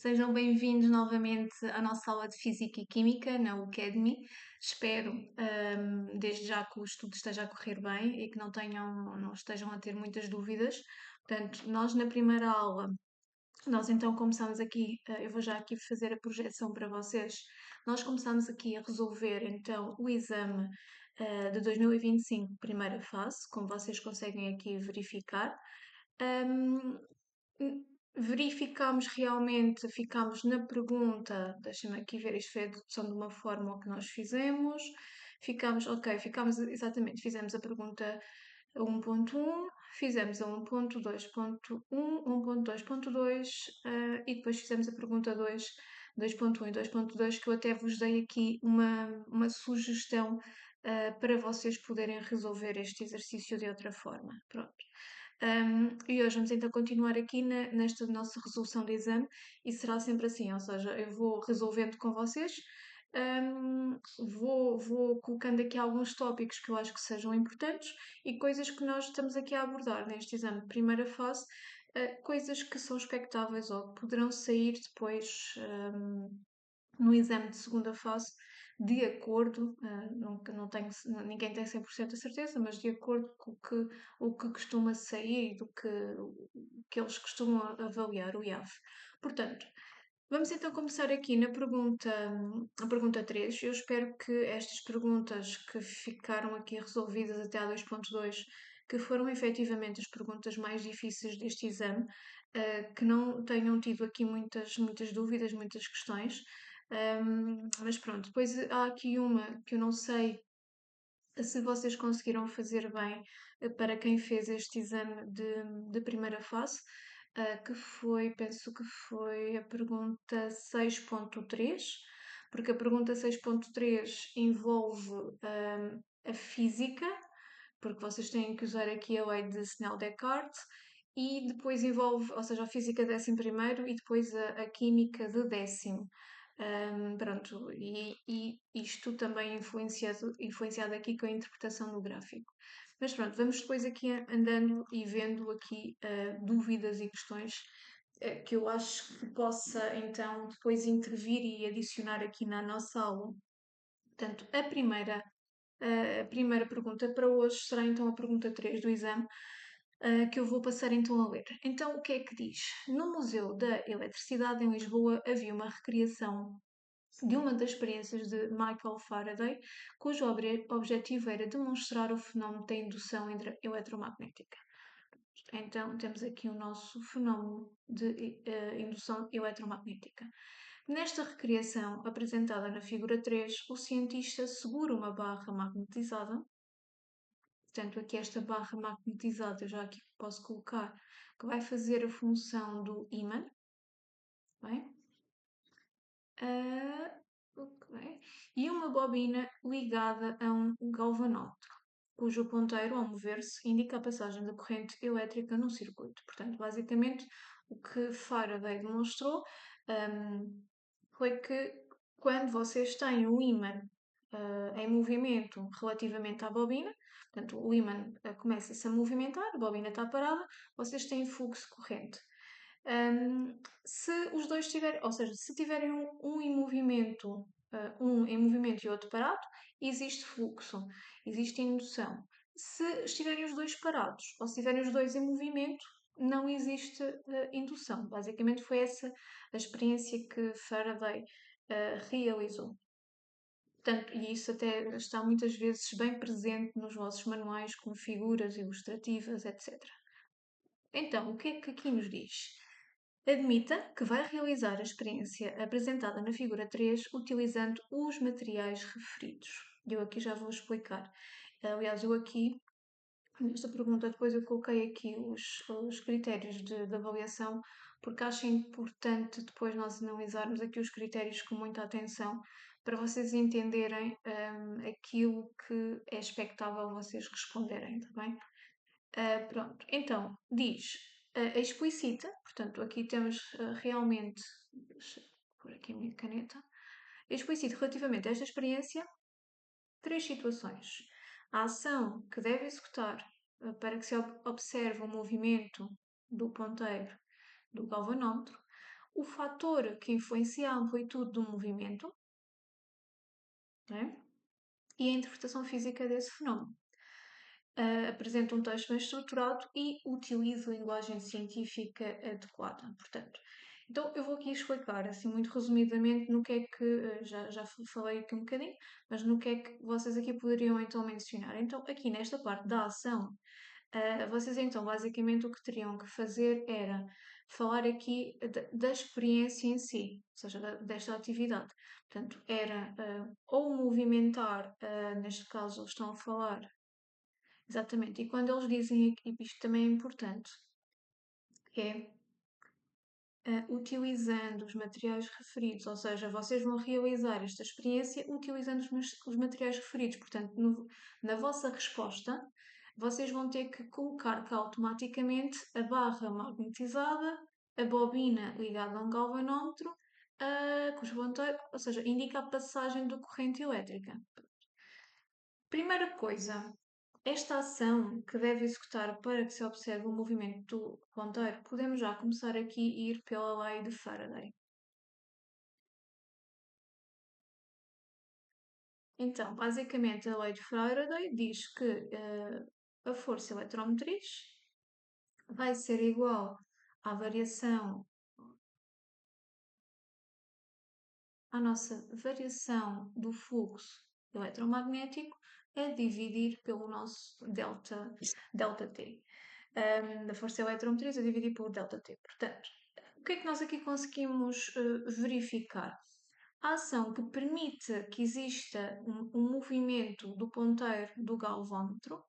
Sejam bem-vindos novamente à nossa aula de Física e Química na Academy. Espero, desde já que o estudo esteja a correr bem e que não estejam a ter muitas dúvidas. Portanto, nós na primeira aula, nós então começamos aqui, eu vou já aqui fazer a projeção para vocês. Nós começamos aqui a resolver então o exame de 2025, primeira fase, como vocês conseguem aqui verificar. Um, Verificámos realmente, ficámos na pergunta, deixa-me aqui ver, isto foi a dedução de uma forma que nós fizemos, ficámos exatamente, fizemos a pergunta 1.1, fizemos a 1.2.1, 1.2.2 e depois fizemos a pergunta 2.1 e 2.2, que eu até vos dei aqui uma sugestão para vocês poderem resolver este exercício de outra forma. Pronto. E hoje vamos então continuar aqui nesta nossa resolução de exame e será sempre assim, ou seja, eu vou resolvendo com vocês, vou colocando aqui alguns tópicos que eu acho que sejam importantes e coisas que nós estamos aqui a abordar neste exame de primeira fase, coisas que são expectáveis ou que poderão sair depois, no exame de segunda fase, de acordo, não tenho, ninguém tem 100% a certeza, mas de acordo com o que costuma sair, que eles costumam avaliar, o IAF. Portanto, vamos então começar aqui a pergunta 3. Eu espero que estas perguntas que ficaram aqui resolvidas até a 2.2, que foram efetivamente as perguntas mais difíceis deste exame, que não tenham tido aqui muitas dúvidas, muitas questões. Mas pronto, depois há aqui uma que eu não sei se vocês conseguiram fazer bem para quem fez este exame de primeira fase, penso que foi a pergunta 6.3, porque a pergunta 6.3 envolve a física, porque vocês têm que usar aqui a lei de Snell-Descartes, e depois envolve, ou seja, a física de 11º e depois a química de 10º. Pronto, e isto também influenciado aqui com a interpretação do gráfico. Mas pronto, vamos depois aqui andando e vendo aqui dúvidas e questões que eu acho que possa então depois intervir e adicionar aqui na nossa aula. Portanto, a primeira pergunta para hoje será então a pergunta 3 do exame, que eu vou passar então a ler. Então, o que é que diz? No Museu da Eletricidade em Lisboa havia uma recriação de uma das experiências de Michael Faraday, cujo objetivo era demonstrar o fenómeno da indução eletromagnética. Então, temos aqui o nosso fenómeno de indução eletromagnética. Nesta recriação, apresentada na figura 3, o cientista segura uma barra magnetizada. Portanto, aqui esta barra magnetizada, eu já aqui posso colocar, que vai fazer a função do ímã. Bem? Ok. E uma bobina ligada a um galvanómetro, cujo ponteiro, ao mover-se, indica a passagem da corrente elétrica no circuito. Portanto, basicamente, o que Faraday demonstrou foi que quando vocês têm o ímã em movimento relativamente à bobina, portanto, o ímã começa-se a movimentar, a bobina está parada, vocês têm fluxo corrente. Se os dois tiverem, ou seja, se tiverem um em movimento e outro parado, existe fluxo, existe indução. Se estiverem os dois parados ou se estiverem os dois em movimento, não existe indução. Basicamente foi essa a experiência que Faraday realizou. Portanto, e isso até está muitas vezes bem presente nos vossos manuais com figuras ilustrativas, etc. Então, o que é que aqui nos diz? Admita que vai realizar a experiência apresentada na figura 3 utilizando os materiais referidos. Eu aqui já vou explicar. Aliás, eu aqui, nesta pergunta, depois eu coloquei aqui os critérios de avaliação, porque acho importante depois nós analisarmos aqui os critérios com muita atenção, para vocês entenderem aquilo que é expectável vocês responderem, está bem? Pronto, então, diz, explicita, portanto, aqui temos realmente, deixa eu pôr aqui a minha caneta, explicita relativamente a esta experiência três situações. A ação que deve executar para que se observe o movimento do ponteiro do galvanómetro, o fator que influencia a amplitude do movimento, né? E a interpretação física desse fenómeno. Apresenta um texto bem estruturado e utiliza linguagem científica adequada. Portanto, então eu vou aqui explicar, assim, muito resumidamente, no que é que, já falei aqui um bocadinho, mas no que é que vocês aqui poderiam então mencionar. Então, aqui nesta parte da ação, vocês então basicamente o que teriam que fazer era falar aqui da experiência em si, ou seja, desta atividade. Portanto, era ou movimentar, neste caso eles estão a falar, exatamente, e quando eles dizem aqui, isto também é importante, é utilizando os materiais referidos, ou seja, vocês vão realizar esta experiência utilizando os materiais referidos. Portanto, na vossa resposta, vocês vão ter que colocar cá automaticamente a barra magnetizada, a bobina ligada a um galvanómetro, com os ponteiros, ou seja, indica a passagem da corrente elétrica. Primeira coisa, esta ação que deve executar para que se observe o movimento do ponteiro, podemos já começar aqui a ir pela lei de Faraday. Então, basicamente, a lei de Faraday diz que a força eletromotriz vai ser igual à variação, à nossa variação do fluxo eletromagnético a dividir pelo nosso delta T. Da força eletromotriz a dividir por delta T. Portanto, o que é que nós aqui conseguimos verificar? A ação que permite que exista um movimento do ponteiro do galvanómetro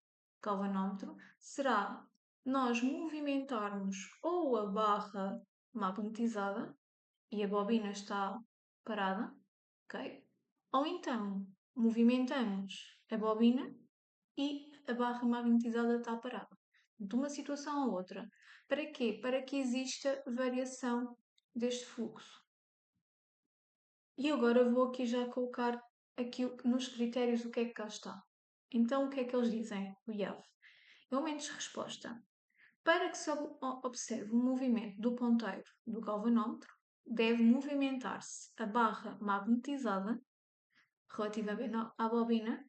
será nós movimentarmos ou a barra magnetizada e a bobina está parada, ok? Ou então movimentamos a bobina e a barra magnetizada está parada. De uma situação a outra. Para quê? Para que exista variação deste fluxo. E agora vou aqui já colocar aqui nos critérios o que é que cá está. Então, o que é que eles dizem? O IAV. Elementos de resposta. Para que se observe o movimento do ponteiro do galvanómetro, deve movimentar-se a barra magnetizada relativamente à bobina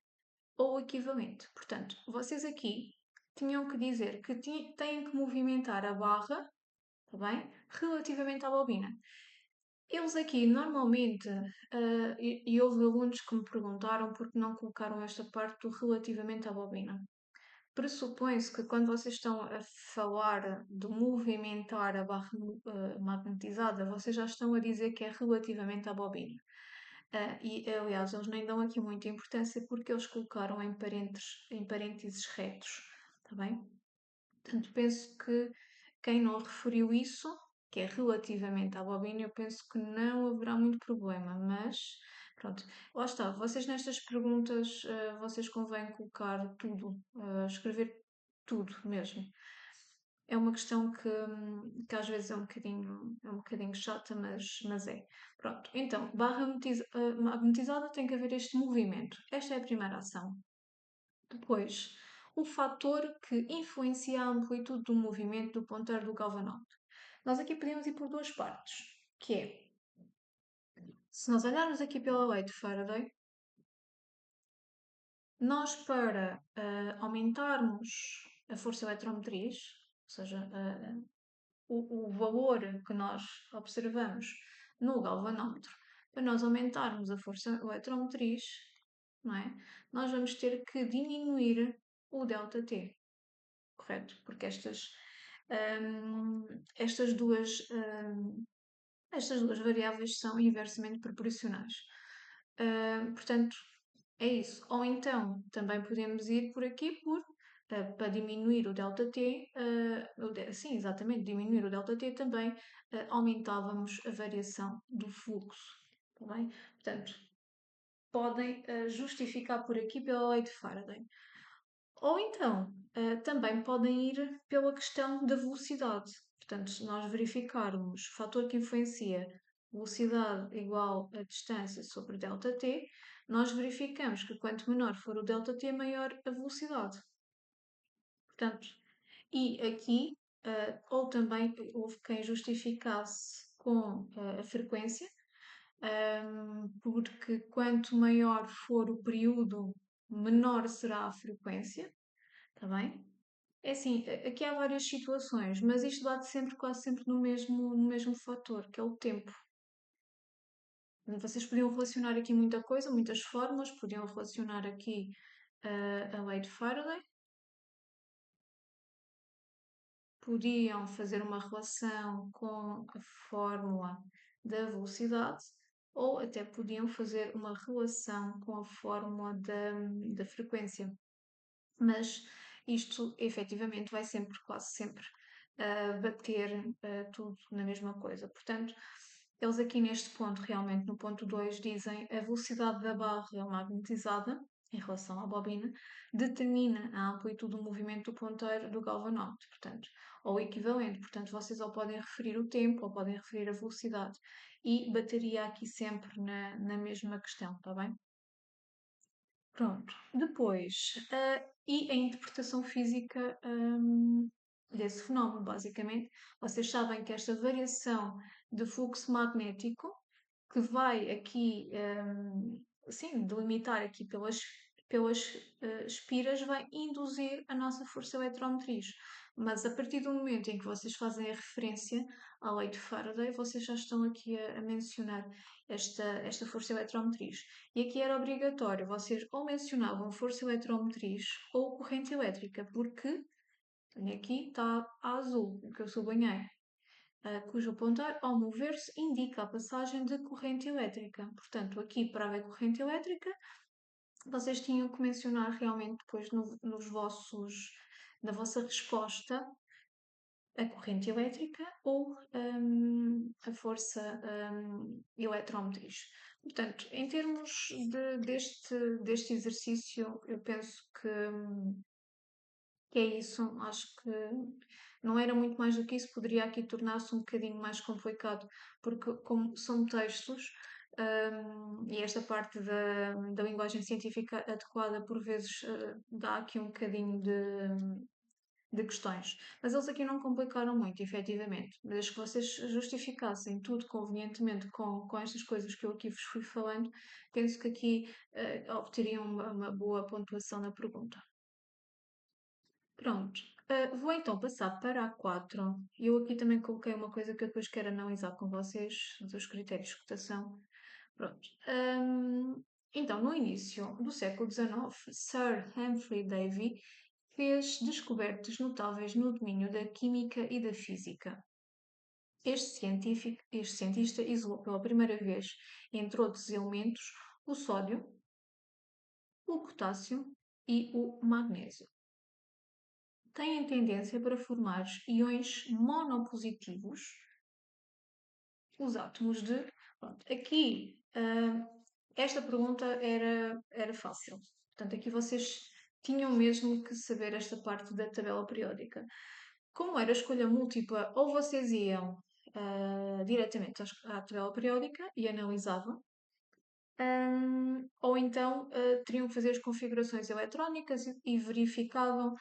ou equivalente. Portanto, vocês aqui tinham que dizer que têm que movimentar a barra, tá bem? Relativamente à bobina. Eles aqui, normalmente, e houve alunos que me perguntaram por que não colocaram esta parte do relativamente à bobina. Pressupõe-se que quando vocês estão a falar de movimentar a barra magnetizada, vocês já estão a dizer que é relativamente à bobina. E, aliás, eles nem dão aqui muita importância porque eles colocaram em parênteses retos, está bem? Portanto, penso que quem não referiu isso, que é relativamente à bobina, eu penso que não haverá muito problema, mas pronto, lá está. Vocês nestas perguntas, vocês convém colocar tudo, escrever tudo mesmo. É uma questão que às vezes é um bocadinho chata, mas é. Pronto, então, barra magnetizada tem que haver este movimento. Esta é a primeira ação. Depois, o fator que influencia a amplitude do movimento do ponteiro do galvanómetro. Nós aqui podemos ir por duas partes, que é, se nós olharmos aqui pela lei de Faraday, nós para aumentarmos a força eletromotriz, ou seja, o valor que nós observamos no galvanómetro, para nós aumentarmos a força eletromotriz, não é? Nós vamos ter que diminuir o ΔT, correto? Porque hum, estas duas, hum, estas duas variáveis são inversamente proporcionais. Portanto, é isso. Ou então, também podemos ir por aqui para diminuir o ΔT, sim, exatamente, diminuir o ΔT também aumentávamos a variação do fluxo, tá bem? Portanto, podem justificar por aqui pela lei de Faraday. Ou então, também podem ir pela questão da velocidade. Portanto, se nós verificarmos o fator que influencia velocidade igual a distância sobre ΔT, nós verificamos que quanto menor for o ΔT, maior a velocidade. Portanto, e aqui, ou também houve quem justificasse com a frequência, porque quanto maior for o período, menor será a frequência, está bem? É assim, aqui há várias situações, mas isto bate sempre, quase sempre no mesmo fator, que é o tempo. Vocês podiam relacionar aqui muita coisa, muitas formas, podiam relacionar aqui a lei de Faraday, podiam fazer uma relação com a fórmula da velocidade, ou até podiam fazer uma relação com a fórmula da frequência. Mas isto efetivamente vai sempre, quase sempre, bater tudo na mesma coisa. Portanto, eles aqui neste ponto, realmente no ponto 2, dizem a velocidade da barra magnetizada em relação à bobina determina a amplitude do movimento do ponteiro do galvanómetro, portanto, ou equivalente. Portanto, vocês ou podem referir o tempo ou podem referir a velocidade e bateria aqui sempre na mesma questão, está bem? Pronto. Depois, e a interpretação física, desse fenómeno, basicamente. Vocês sabem que esta variação de fluxo magnético, que vai aqui, sim, delimitar aqui pelas espiras, vai induzir a nossa força eletromotriz. Mas a partir do momento em que vocês fazem a referência à lei de Faraday, vocês já estão aqui a mencionar esta força eletromotriz. E aqui era obrigatório, vocês ou mencionavam força eletromotriz ou corrente elétrica, porque aqui está a azul, o que eu sublinhei, cujo ponteiro, ao mover-se, indica a passagem de corrente elétrica. Portanto, aqui para haver corrente elétrica, vocês tinham que mencionar realmente depois na vossa resposta a corrente elétrica ou a força eletromotriz. Portanto, em termos deste exercício, eu penso que é isso. Acho que não era muito mais do que isso, poderia aqui tornar-se um bocadinho mais complicado, porque como são textos, e esta parte da linguagem científica adequada por vezes dá aqui um bocadinho de questões. Mas eles aqui não complicaram muito, efetivamente. Desde que vocês justificassem tudo convenientemente com estas coisas que eu aqui vos fui falando, penso que aqui obteriam uma boa pontuação na pergunta. Pronto. Vou então passar para a 4. Eu aqui também coloquei uma coisa que eu depois quero analisar com vocês, dos critérios de cotação. Pronto. Então, no início do século XIX, Sir Humphrey Davy fez descobertas notáveis no domínio da química e da física. Este cientista isolou pela primeira vez, entre outros elementos, o sódio, o potássio e o magnésio. Têm tendência para formar íons monopositivos, os átomos de. Pronto, aqui, esta pergunta era fácil. Portanto, aqui vocês tinham mesmo que saber esta parte da tabela periódica. Como era escolha múltipla, ou vocês iam diretamente à tabela periódica e analisavam, ou então teriam que fazer as configurações eletrónicas e verificavam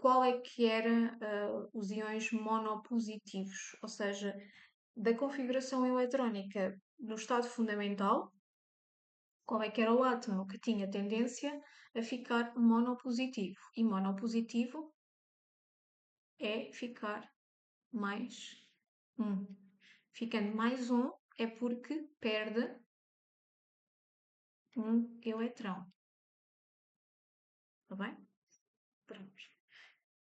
qual é que era os íons monopositivos, ou seja, da configuração eletrónica no estado fundamental, qual é que era o átomo que tinha tendência a ficar monopositivo. E monopositivo é ficar mais um. Ficando mais um é porque perde um eletrão. Está bem? Pronto.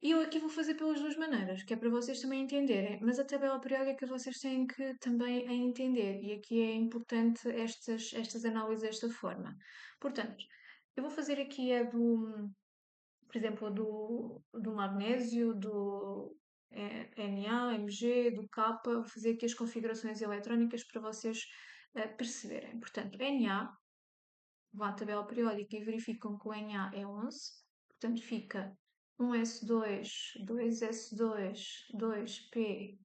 E eu aqui vou fazer pelas duas maneiras, que é para vocês também entenderem, mas a tabela periódica vocês têm que também a entender, e aqui é importante estas análises desta forma. Portanto, eu vou fazer aqui por exemplo, do magnésio, do Na, Mg, do K, vou fazer aqui as configurações eletrónicas para vocês perceberem. Portanto, Na, vão à tabela periódica e verificam que o Na é 11, portanto fica 1s2, 2s2, 2p,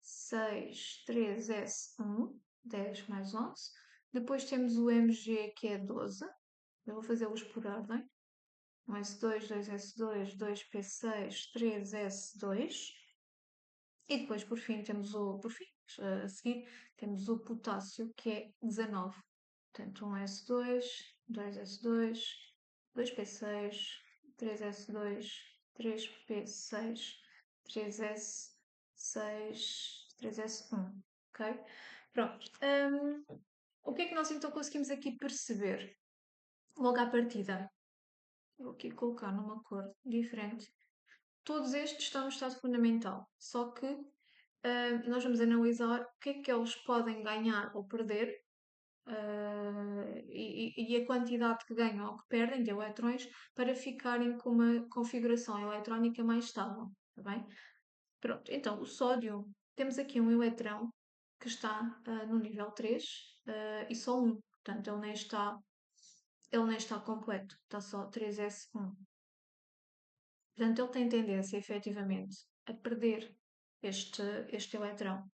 6, 3s1, 10 mais 11. Depois temos o Mg que é 12, eu vou fazê-los por ordem. 1s2, 2s2, 2p6, 3s2. E depois, por fim, temos A seguir temos o potássio, que é 19. Portanto, 1s2, 2s2, 2p6, 3s2, 3p6, 3s6, 3s1. Ok? Pronto. O que é que nós então conseguimos aqui perceber? Logo à partida. Vou aqui colocar numa cor diferente. Todos estes estão no estado fundamental, só que nós vamos analisar o que é que eles podem ganhar ou perder e a quantidade que ganham ou que perdem de eletrões para ficarem com uma configuração eletrónica mais estável, está bem? Pronto, então o sódio, temos aqui um eletrão que está no nível 3 e só um, portanto ele nem está completo, está só 3s1. Portanto, ele tem tendência, efetivamente, a perder este eletrão,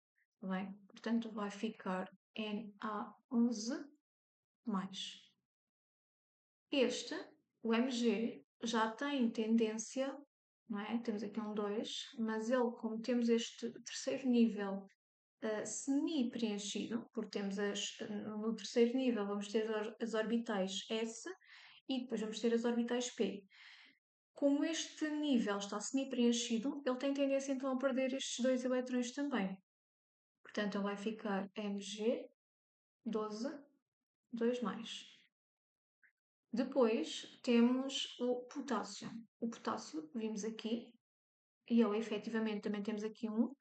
tá bem? Portanto, vai ficar Na11+. Este, o Mg, já tem tendência, não é? Temos aqui um 2, mas ele, como temos este terceiro nível semi-preenchido, porque temos no terceiro nível vamos ter as orbitais S e depois vamos ter as orbitais P. Como este nível está semi-preenchido, ele tem tendência então a perder estes dois eletrões também. Portanto, ele vai ficar Mg12, 2+. Depois temos o potássio. O potássio, vimos aqui, e ele efetivamente também temos aqui um.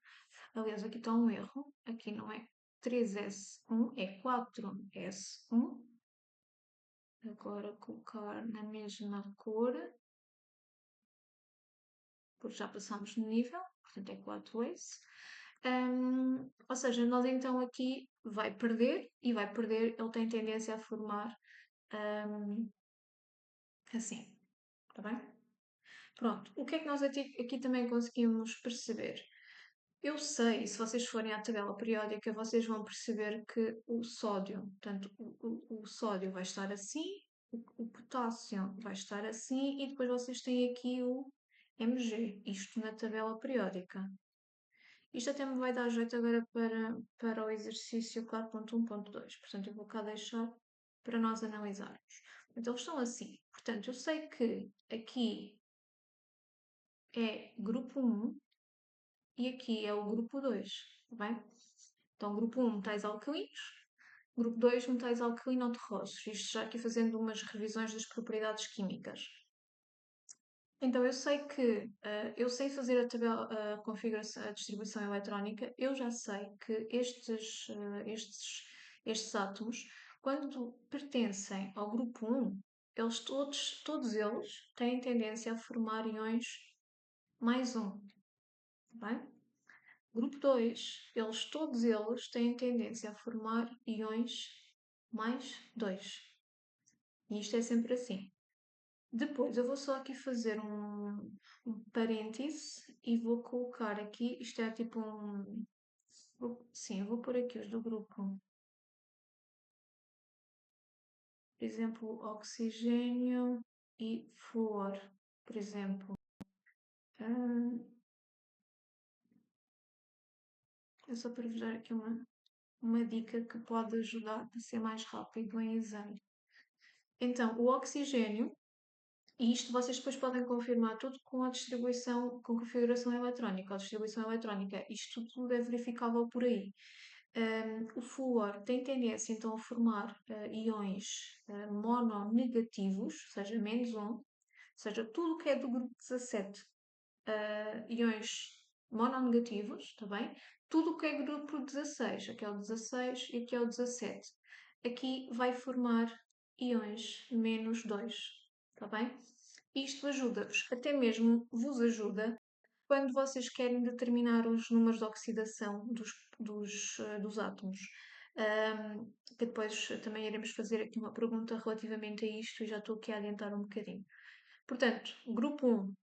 Aliás, aqui está um erro. Aqui não é 3s1, é 4s1. Agora colocar na mesma cor, porque já passámos no nível, portanto é 4s. Ou seja, nós então aqui vai perder, e vai perder, ele tem tendência a formar assim, está bem? Pronto, o que é que nós aqui também conseguimos perceber? Eu sei, se vocês forem à tabela periódica, vocês vão perceber que o sódio, portanto, o sódio vai estar assim, o potássio vai estar assim, e depois vocês têm aqui o Mg, isto na tabela periódica. Isto até me vai dar jeito agora para o exercício 4.1.2, portanto eu vou cá deixar para nós analisarmos. Então eles estão assim, portanto eu sei que aqui é grupo 1 e aqui é o grupo 2, está bem? Então grupo 1 metais alcalinos, grupo 2 metais alcalino-terrosos, isto já aqui fazendo umas revisões das propriedades químicas. Então eu sei que eu sei fazer a tabela, a configuração, a distribuição eletrónica, eu já sei que estes átomos, quando pertencem ao grupo 1, eles todos eles têm tendência a formar íons mais 1, tá bem? Grupo 2, todos eles têm tendência a formar íons mais 2. E isto é sempre assim. Depois eu vou só aqui fazer um parêntese e vou colocar aqui, isto é tipo um... sim, eu vou pôr aqui os do grupo. Por exemplo, oxigênio e flúor, por exemplo. É só para vos dar aqui uma dica que pode ajudar a ser mais rápido em exame. Então, o oxigênio, e isto vocês depois podem confirmar tudo com a distribuição, com configuração eletrónica. A distribuição eletrónica, isto tudo é verificável por aí. O flúor tem tendência então a formar íons mononegativos, ou seja, -1, ou seja, tudo que é do grupo 17, íons mononegativos, está bem? Tudo o que é grupo 16, aqui é o 16 e aqui é o 17, aqui vai formar íons -2, está bem? Isto ajuda-vos, até mesmo vos ajuda quando vocês querem determinar os números de oxidação dos átomos. Que depois também iremos fazer aqui uma pergunta relativamente a isto e já estou aqui a adiantar um bocadinho. Portanto, grupo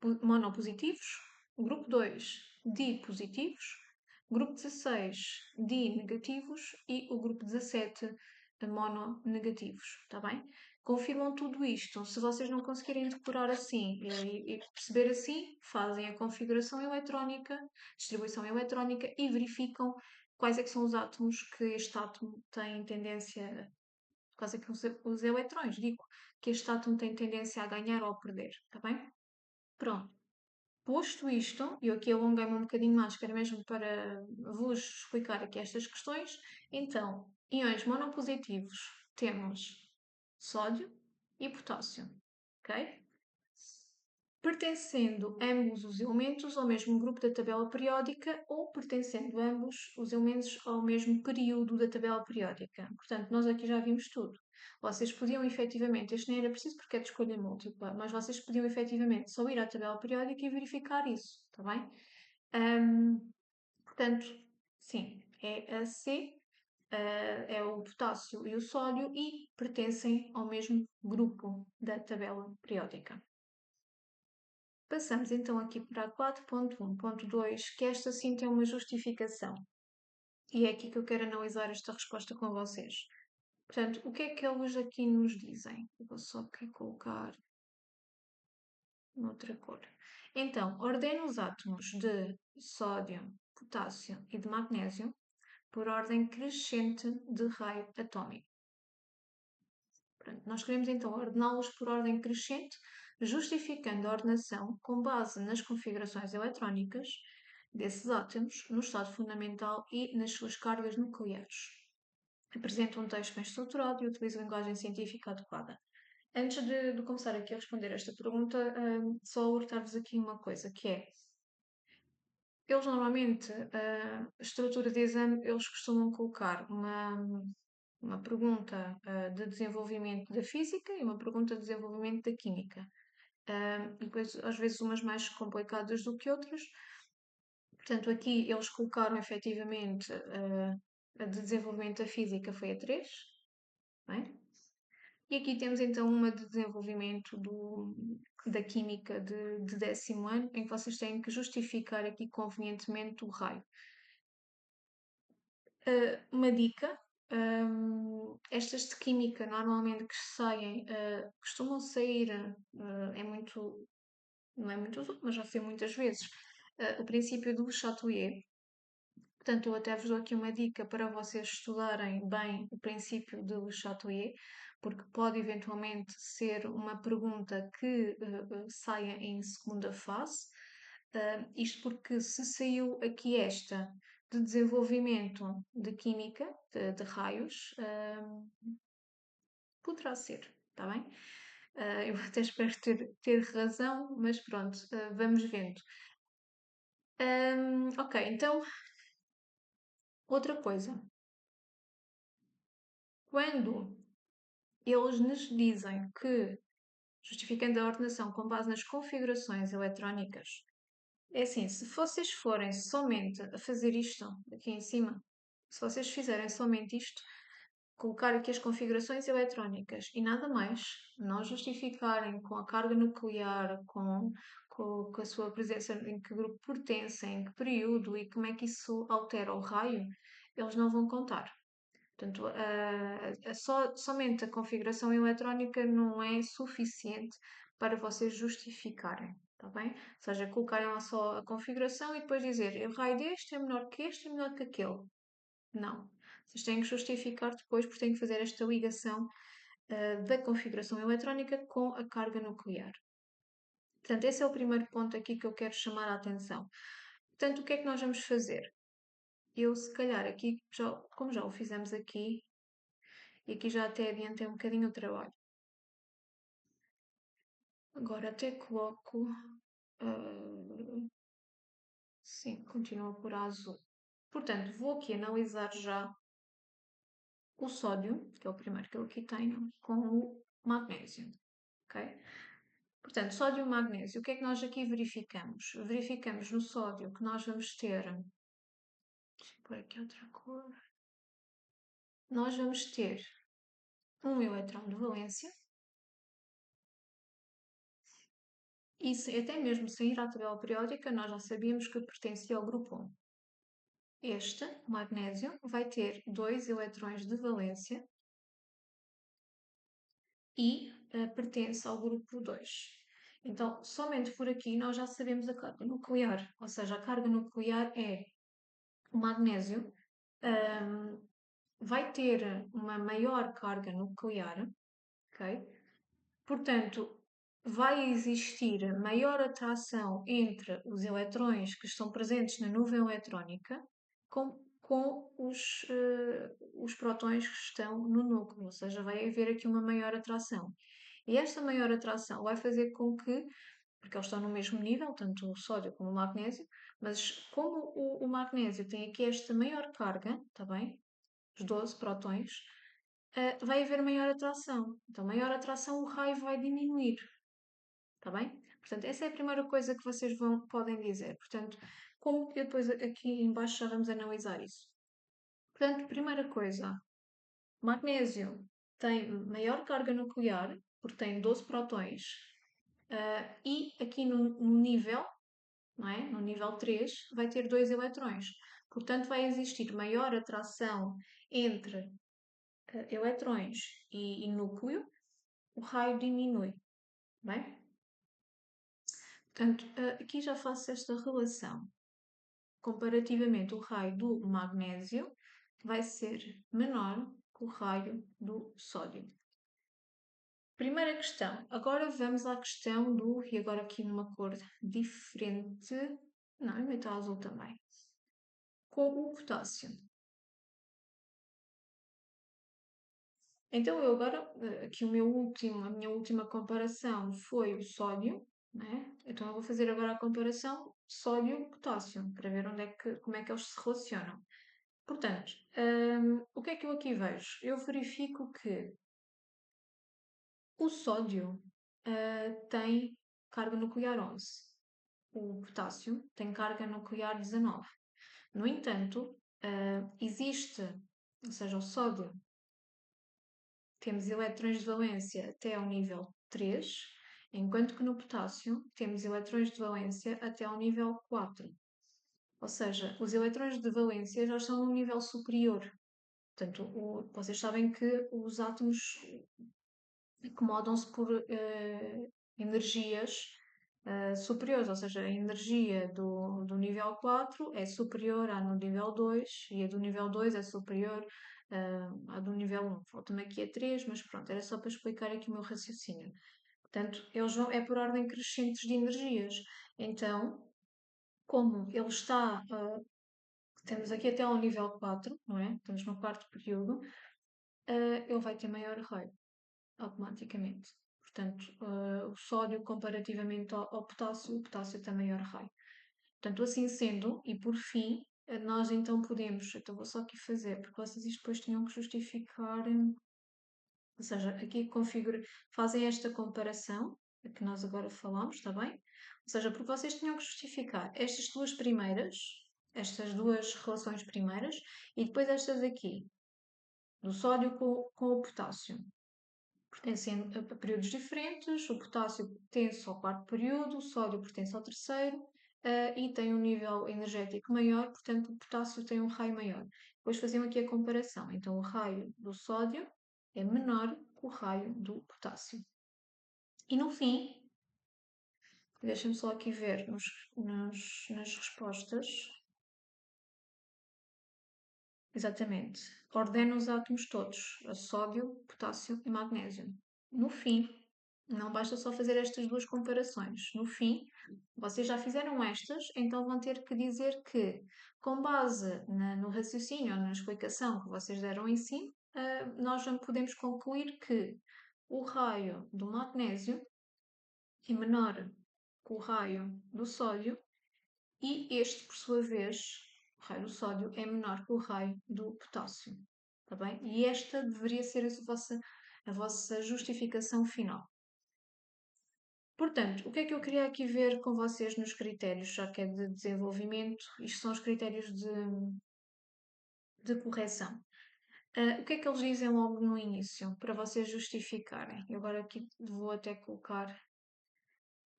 1, monopositivos, grupo 2, dipositivos, grupo 16, dinegativos e o grupo 17, mononegativos, está bem? confirmam tudo isto. Se vocês não conseguirem decorar assim e perceber assim, fazem a configuração eletrónica, distribuição eletrónica e verificam quais é que são os átomos que este átomo tem tendência, quais é que são os elétrons, digo, que este átomo tem tendência a ganhar ou a perder, está bem? Pronto. Posto isto, eu aqui alonguei-me um bocadinho mais, que era mesmo para vos explicar aqui estas questões. Então, íons monopositivos temos sódio e potássio, ok? Pertencendo ambos os elementos ao mesmo grupo da tabela periódica ou pertencendo ambos os elementos ao mesmo período da tabela periódica. Portanto, nós aqui já vimos tudo. Vocês podiam efetivamente, este nem era preciso porque é de escolha múltipla, mas vocês podiam efetivamente só ir à tabela periódica e verificar isso, está bem? Portanto, sim, é a C, é o potássio e o sódio e pertencem ao mesmo grupo da tabela periódica. Passamos então aqui para a 4.1.2, que esta sim tem uma justificação. E é aqui que eu quero analisar esta resposta com vocês. Portanto, o que é que eles aqui nos dizem? Eu vou só aqui colocar noutra cor. Então, ordena os átomos de sódio, potássio e de magnésio por ordem crescente de raio atómico. Pronto, nós queremos então ordená-los por ordem crescente, justificando a ordenação com base nas configurações eletrónicas desses átomos no estado fundamental e nas suas cargas nucleares. Apresenta um texto bem estruturado e utiliza linguagem científica adequada. Antes de começar aqui a responder esta pergunta, só alertar-vos aqui uma coisa, que é, eles normalmente, a estrutura de exame, eles costumam colocar uma pergunta de desenvolvimento da física e uma pergunta de desenvolvimento da química. E depois, às vezes, umas mais complicadas do que outras. Portanto, aqui eles colocaram efetivamente a de desenvolvimento da física foi a 3, não é? E aqui temos então uma de desenvolvimento da química de 10º ano, em que vocês têm que justificar aqui convenientemente o raio. Uma dica, estas de química normalmente que saem, costumam sair, não é muito usual, mas já sei muitas vezes, o princípio do Chatelier. Portanto, eu até vos dou aqui uma dica para vocês estudarem bem o princípio do Chatelier, porque pode eventualmente ser uma pergunta que saia em segunda fase. Isto porque se saiu aqui esta de desenvolvimento de química, de raios, poderá ser, está bem? Eu até espero ter razão, mas pronto, vamos vendo. Ok, então, outra coisa. Quando eles nos dizem que, justificando a ordenação com base nas configurações eletrónicas, é assim, se vocês forem somente a fazer isto aqui em cima, se vocês fizerem somente isto, colocar aqui as configurações eletrónicas e nada mais, não justificarem com a carga nuclear, com a sua presença, em que grupo pertencem, em que período e como é que isso altera o raio, eles não vão contar. Portanto, somente a configuração eletrónica não é suficiente para vocês justificarem, está bem? Ou seja, colocarem lá só a configuração e depois dizer o raio deste é menor que este, é menor que aquele. Não. Vocês têm que justificar depois, porque têm que fazer esta ligação da configuração eletrónica com a carga nuclear. Portanto, esse é o primeiro ponto aqui que eu quero chamar a atenção. Portanto, o que é que nós vamos fazer? Eu, se calhar, aqui, como já o fizemos aqui, e aqui já até adiantei um bocadinho o trabalho. Agora até coloco. Sim, continua por azul. Portanto, vou aqui analisar já o sódio, que é o primeiro que eu aqui tenho, com o magnésio. Ok? Portanto, sódio e magnésio, o que é que nós aqui verificamos? Verificamos no sódio que nós vamos ter. Deixa eu pôr aqui outra cor. Nós vamos ter um elétron de valência. E até mesmo sem ir à tabela periódica, nós já sabíamos que pertencia ao grupo 1. Este, o magnésio, vai ter 2 eletrões de valência e pertence ao grupo 2. Então, somente por aqui nós já sabemos a carga nuclear, ou seja, a carga nuclear é o magnésio vai ter uma maior carga nuclear, ok? Portanto, vai existir maior atração entre os eletrões que estão presentes na nuvem eletrónica com os prótons que estão no núcleo, ou seja, vai haver aqui uma maior atração. E esta maior atração vai fazer com que, porque eles estão no mesmo nível, tanto o sódio como o magnésio, mas como o magnésio tem aqui esta maior carga, está bem? Os 12 prótons, vai haver maior atração. Então, maior atração, o raio vai diminuir. Está bem? Portanto, essa é a primeira coisa que vocês podem dizer. Portanto, como que depois aqui em baixo já vamos analisar isso. Portanto, primeira coisa, magnésio tem maior carga nuclear, porque tem 12 prótons, e aqui no nível, não é? No nível 3, vai ter 2 eletrões. Portanto, vai existir maior atração entre eletrões e núcleo, o raio diminui. Bem? Portanto, aqui já faço esta relação. Comparativamente, o raio do magnésio vai ser menor que o raio do sódio. Primeira questão. Agora vamos à questão do, e agora aqui numa cor diferente, não, em metal azul também, com o potássio. Então eu agora, aqui a minha última comparação foi o sódio, né? Então eu vou fazer agora a comparação sódio-potássio, para ver como é que eles se relacionam. Portanto, o que é que eu aqui vejo? Eu verifico que o sódio tem carga nuclear 11, o potássio tem carga nuclear 19. No entanto, existe, ou seja, o sódio, temos eletrões de valência até ao nível 3, enquanto que no potássio temos eletrões de valência até ao nível 4. Ou seja, os eletrões de valência já estão num nível superior. Portanto, vocês sabem que os átomos acomodam-se por energias superiores, ou seja, a energia do nível 4 é superior à do nível 2 e a do nível 2 é superior à do nível 1. Falta-me aqui a 3, mas pronto, era só para explicar aqui o meu raciocínio. Portanto, é por ordem crescentes de energias. Então, como ele está, temos aqui até ao nível 4, não é? Estamos no quarto período, ele vai ter maior raio automaticamente. Portanto, o sódio comparativamente ao potássio, o potássio tem maior raio. Portanto, assim sendo, e por fim, nós então podemos, então vou só aqui fazer, porque vocês isto depois tinham que justificar, ou seja, aqui fazem esta comparação, que nós agora falamos, está bem? Ou seja, porque vocês tinham que justificar estas duas relações primeiras, e depois estas aqui, do sódio com o potássio pertencem a períodos diferentes, o potássio pertence ao quarto período, o sódio pertence ao terceiro, e tem um nível energético maior, portanto o potássio tem um raio maior. Depois faziam aqui a comparação, então o raio do sódio é menor que o raio do potássio. E no fim, deixem-me só aqui ver nas respostas. Exatamente. Ordena os átomos todos, a sódio, potássio e magnésio. No fim, não basta só fazer estas duas comparações. No fim, vocês já fizeram estas, então vão ter que dizer que, com base no raciocínio ou na explicação que vocês deram em si, nós já podemos concluir que o raio do magnésio é menor que o raio do sódio e este, por sua vez, o raio do sódio é menor que o raio do potássio. Está bem? E esta deveria ser a vossa justificação final. Portanto, o que é que eu queria aqui ver com vocês nos critérios, já que é de desenvolvimento, isto são os critérios de correção. O que é que eles dizem logo no início, para vocês justificarem? Eu agora aqui vou até colocar.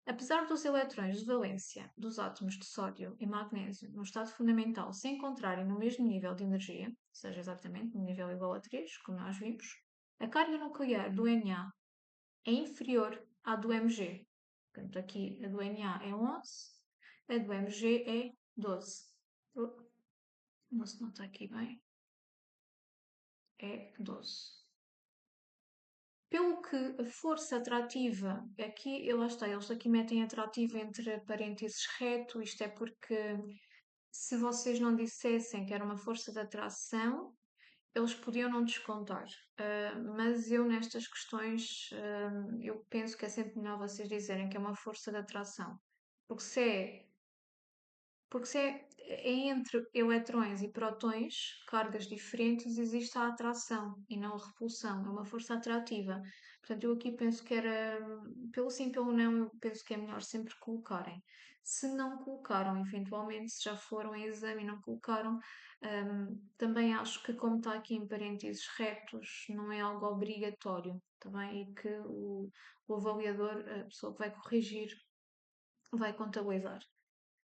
Apesar dos eletrões de valência dos átomos de sódio e magnésio no estado fundamental se encontrarem no mesmo nível de energia, ou seja, exatamente no nível igual a 3, como nós vimos, a carga nuclear do Na é inferior à do Mg. Portanto, aqui a do Na é 11, a do Mg é 12. Não se nota aqui bem. É 12. Pelo que a força atrativa, aqui, lá está, eles aqui metem atrativo entre parênteses reto, isto é porque se vocês não dissessem que era uma força de atração, eles podiam não descontar. Mas eu nestas questões, eu penso que é sempre melhor vocês dizerem que é uma força de atração. Porque se é é entre eletrões e prótons, cargas diferentes, existe a atração e não a repulsão, é uma força atrativa. Portanto, eu aqui penso que era, pelo sim, pelo não, eu penso que é melhor sempre colocarem. Se não colocaram, eventualmente, se já foram a exame e não colocaram, também acho que, como está aqui em parênteses retos, não é algo obrigatório, tá bem? E que o avaliador, a pessoa que vai corrigir, vai contabilizar.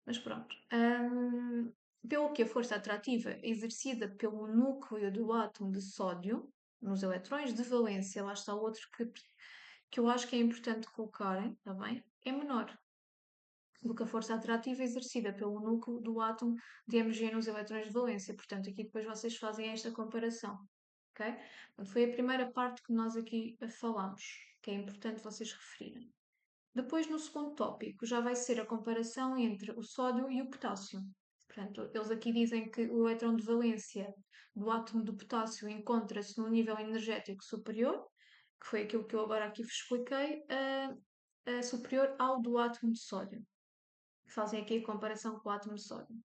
Mas pronto. Pelo que a força atrativa é exercida pelo núcleo do átomo de sódio, nos eletrões de valência, lá está outro que eu acho que é importante colocarem, está bem? É menor do que a força atrativa exercida pelo núcleo do átomo de Mg nos eletrões de valência. Portanto, aqui depois vocês fazem esta comparação. Ok? Portanto, foi a primeira parte que nós aqui falamos, que é importante vocês referirem. Depois, no segundo tópico, já vai ser a comparação entre o sódio e o potássio. Portanto, eles aqui dizem que o eletrão de valência do átomo do potássio encontra-se num nível energético superior, que foi aquilo que eu agora aqui vos expliquei, superior ao do átomo de sódio. Fazem aqui a comparação com o átomo de sódio.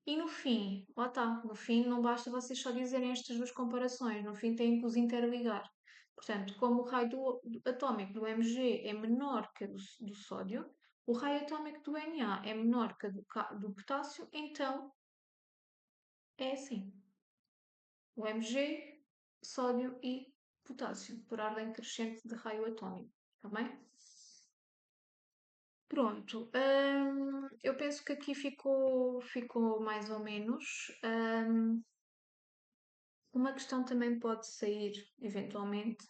E no fim, lá está, no fim não basta vocês só dizerem estas duas comparações, no fim têm que os interligar. Portanto, como o raio atómico do Mg é menor que o do sódio, o raio atómico do Na é menor que do potássio, então é assim. O Mg, sódio e potássio, por ordem crescente de raio atómico. Está bem? Pronto. Eu penso que aqui ficou mais ou menos. Uma questão também pode sair, eventualmente,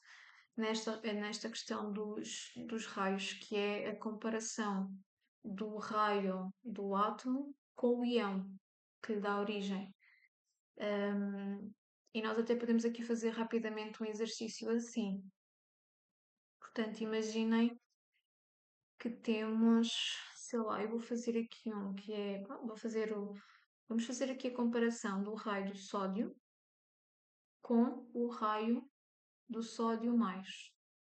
nesta questão dos raios, que é a comparação do raio do átomo com o íon que lhe dá origem. E nós até podemos aqui fazer rapidamente um exercício assim. Portanto, imaginem que temos, sei lá, eu vou fazer aqui um que é, vamos fazer aqui a comparação do raio do sódio com o raio do sódio mais,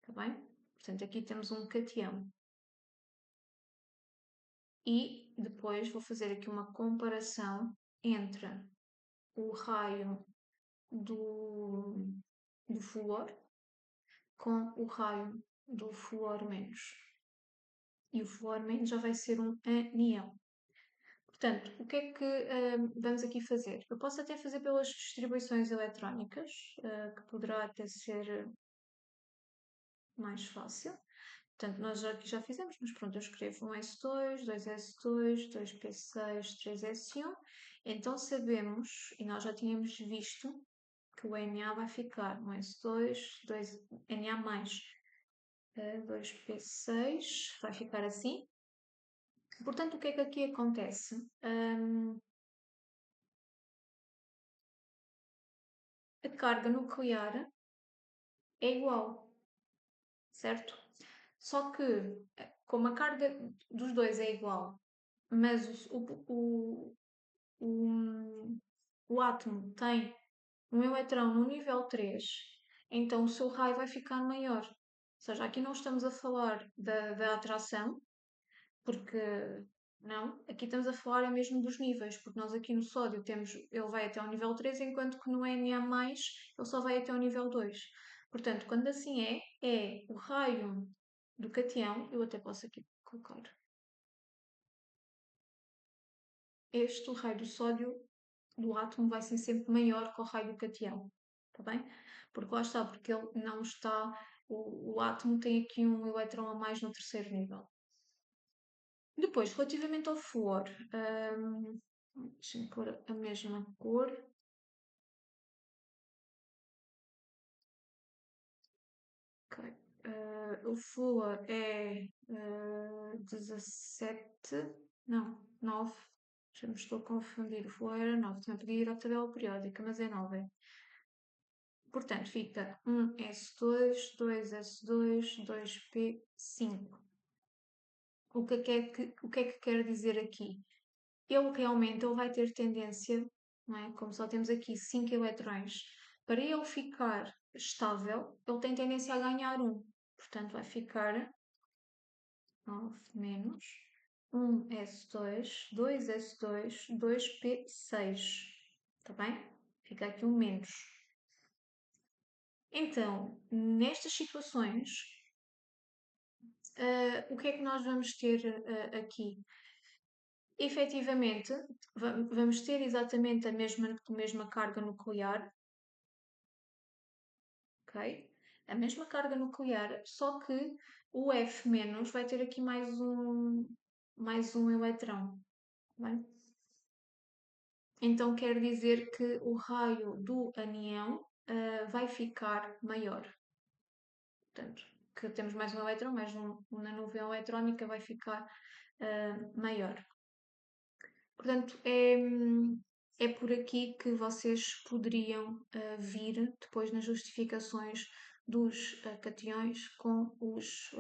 está bem? Portanto, aqui temos um cationo. E depois vou fazer aqui uma comparação entre o raio do flúor com o raio do flúor menos. E o flúor menos já vai ser um anião. Portanto, o que é que vamos aqui fazer? Eu posso até fazer pelas distribuições eletrónicas, que poderá até ser mais fácil. Portanto, nós aqui já fizemos, mas pronto, eu escrevo um S2, 2S2, 2P6, 3S1. Então sabemos, e nós já tínhamos visto, que o Na vai ficar um S2, 2 Na mais 2P6, vai ficar assim. Portanto, o que é que aqui acontece? A carga nuclear é igual, certo? Só que, como a carga dos dois é igual, mas o átomo tem um eletrão no nível 3, então o seu raio vai ficar maior. Ou seja, aqui não estamos a falar da atração, porque não, aqui estamos a falar mesmo dos níveis, porque nós aqui no sódio temos, ele vai até ao nível 3, enquanto que no Na+, ele só vai até ao nível 2. Portanto, quando assim é o raio do cationo, eu até posso aqui colocar este, o raio do sódio do átomo vai ser sempre maior que o raio do cationo, está bem? Porque lá está, porque ele não está, o átomo tem aqui um eletrão a mais no terceiro nível. Depois, relativamente ao flúor, deixa-me pôr a mesma cor. Ok. O Fua é 17, não, 9. Já me estou a confundir. O Fua era 9, também podia ir à tabela periódica, mas é 9. Portanto, fica 1S2, 2S2, 2P5. O que é que quer dizer aqui? Ele vai ter tendência, não é? Como só temos aqui 5 eletrões, para ele ficar estável, ele tem tendência a ganhar um. Portanto, vai ficar 9 menos 1S2, 2S2, 2P6. Está bem? Fica aqui um menos. Então, nestas situações, o que é que nós vamos ter aqui? Efetivamente, vamos ter exatamente a mesma carga nuclear, ok? A mesma carga nuclear, só que o F- vai ter aqui mais um eletrão, tá bem? Então quer dizer que o raio do anião vai ficar maior. Portanto, que temos mais um eletrão, mais na nuvem eletrónica vai ficar maior. Portanto, é por aqui que vocês poderiam vir depois nas justificações dos cationes com os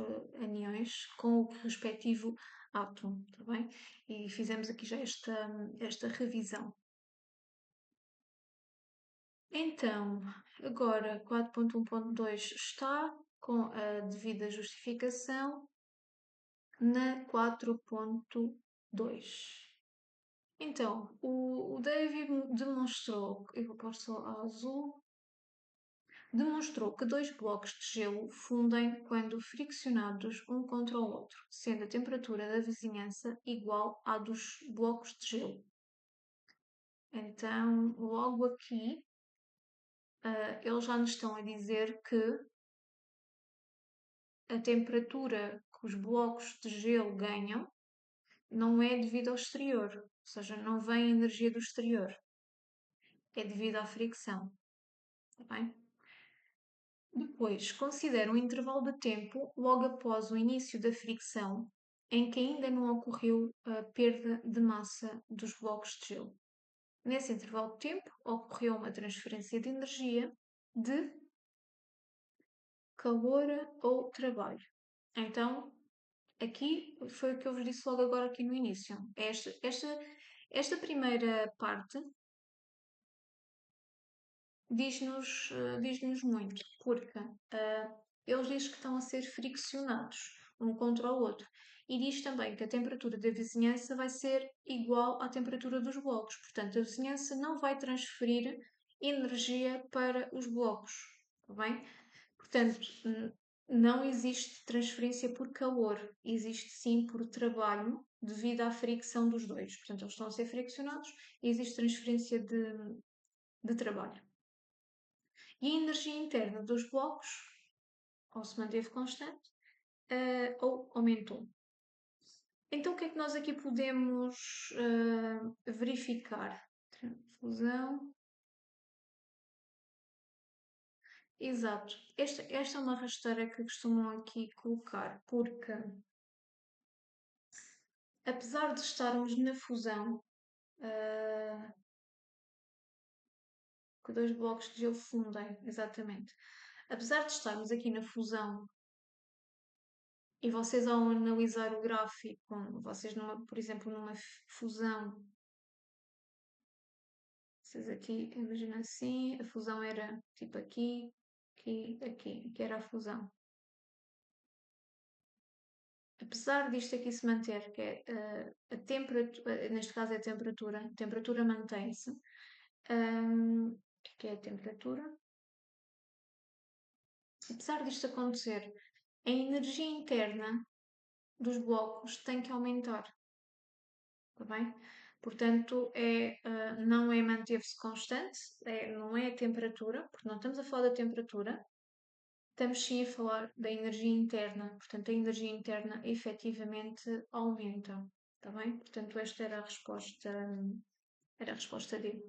aniões, com o respectivo átomo, está bem? E fizemos aqui já esta revisão. Então, agora 4.1.2 está com a devida justificação na 4.2. Então, o David demonstrou, eu vou pôr só a azul, demonstrou que dois blocos de gelo fundem quando friccionados um contra o outro, sendo a temperatura da vizinhança igual à dos blocos de gelo. Então, logo aqui, eles já nos estão a dizer que a temperatura que os blocos de gelo ganham não é devido ao exterior, ou seja, não vem energia do exterior, é devido à fricção. Está bem? Depois, considere um intervalo de tempo logo após o início da fricção em que ainda não ocorreu a perda de massa dos blocos de gelo. Nesse intervalo de tempo, ocorreu uma transferência de energia de calor ou trabalho. Então, aqui foi o que eu vos disse logo agora aqui no início. Esta primeira parte diz-nos muito, porque eles dizem que estão a ser friccionados um contra o outro. E diz também que a temperatura da vizinhança vai ser igual à temperatura dos blocos. Portanto, a vizinhança não vai transferir energia para os blocos. Está bem? Portanto, não existe transferência por calor, existe sim por trabalho devido à fricção dos dois. Portanto, eles estão a ser friccionados e existe transferência de trabalho. E a energia interna dos blocos ou se manteve constante ou aumentou. Então, o que é que nós aqui podemos verificar? Fusão. Exato. Esta é uma rasteira que costumam aqui colocar, porque apesar de estarmos na fusão, que dois blocos de gelo fundem, exatamente. Apesar de estarmos aqui na fusão e vocês ao analisar o gráfico, vocês por exemplo, numa fusão, vocês aqui, imagina assim, a fusão era tipo aqui, aqui, aqui, que era a fusão. Apesar disto aqui se manter, que é a temperatura, neste caso é a temperatura mantém-se, que é a temperatura. Apesar disto acontecer, a energia interna dos blocos tem que aumentar, está bem? Portanto, não é manter-se constante, não é a temperatura, porque não estamos a falar da temperatura, estamos sim a falar da energia interna. Portanto, a energia interna efetivamente aumenta, está bem? Portanto, esta era a resposta D.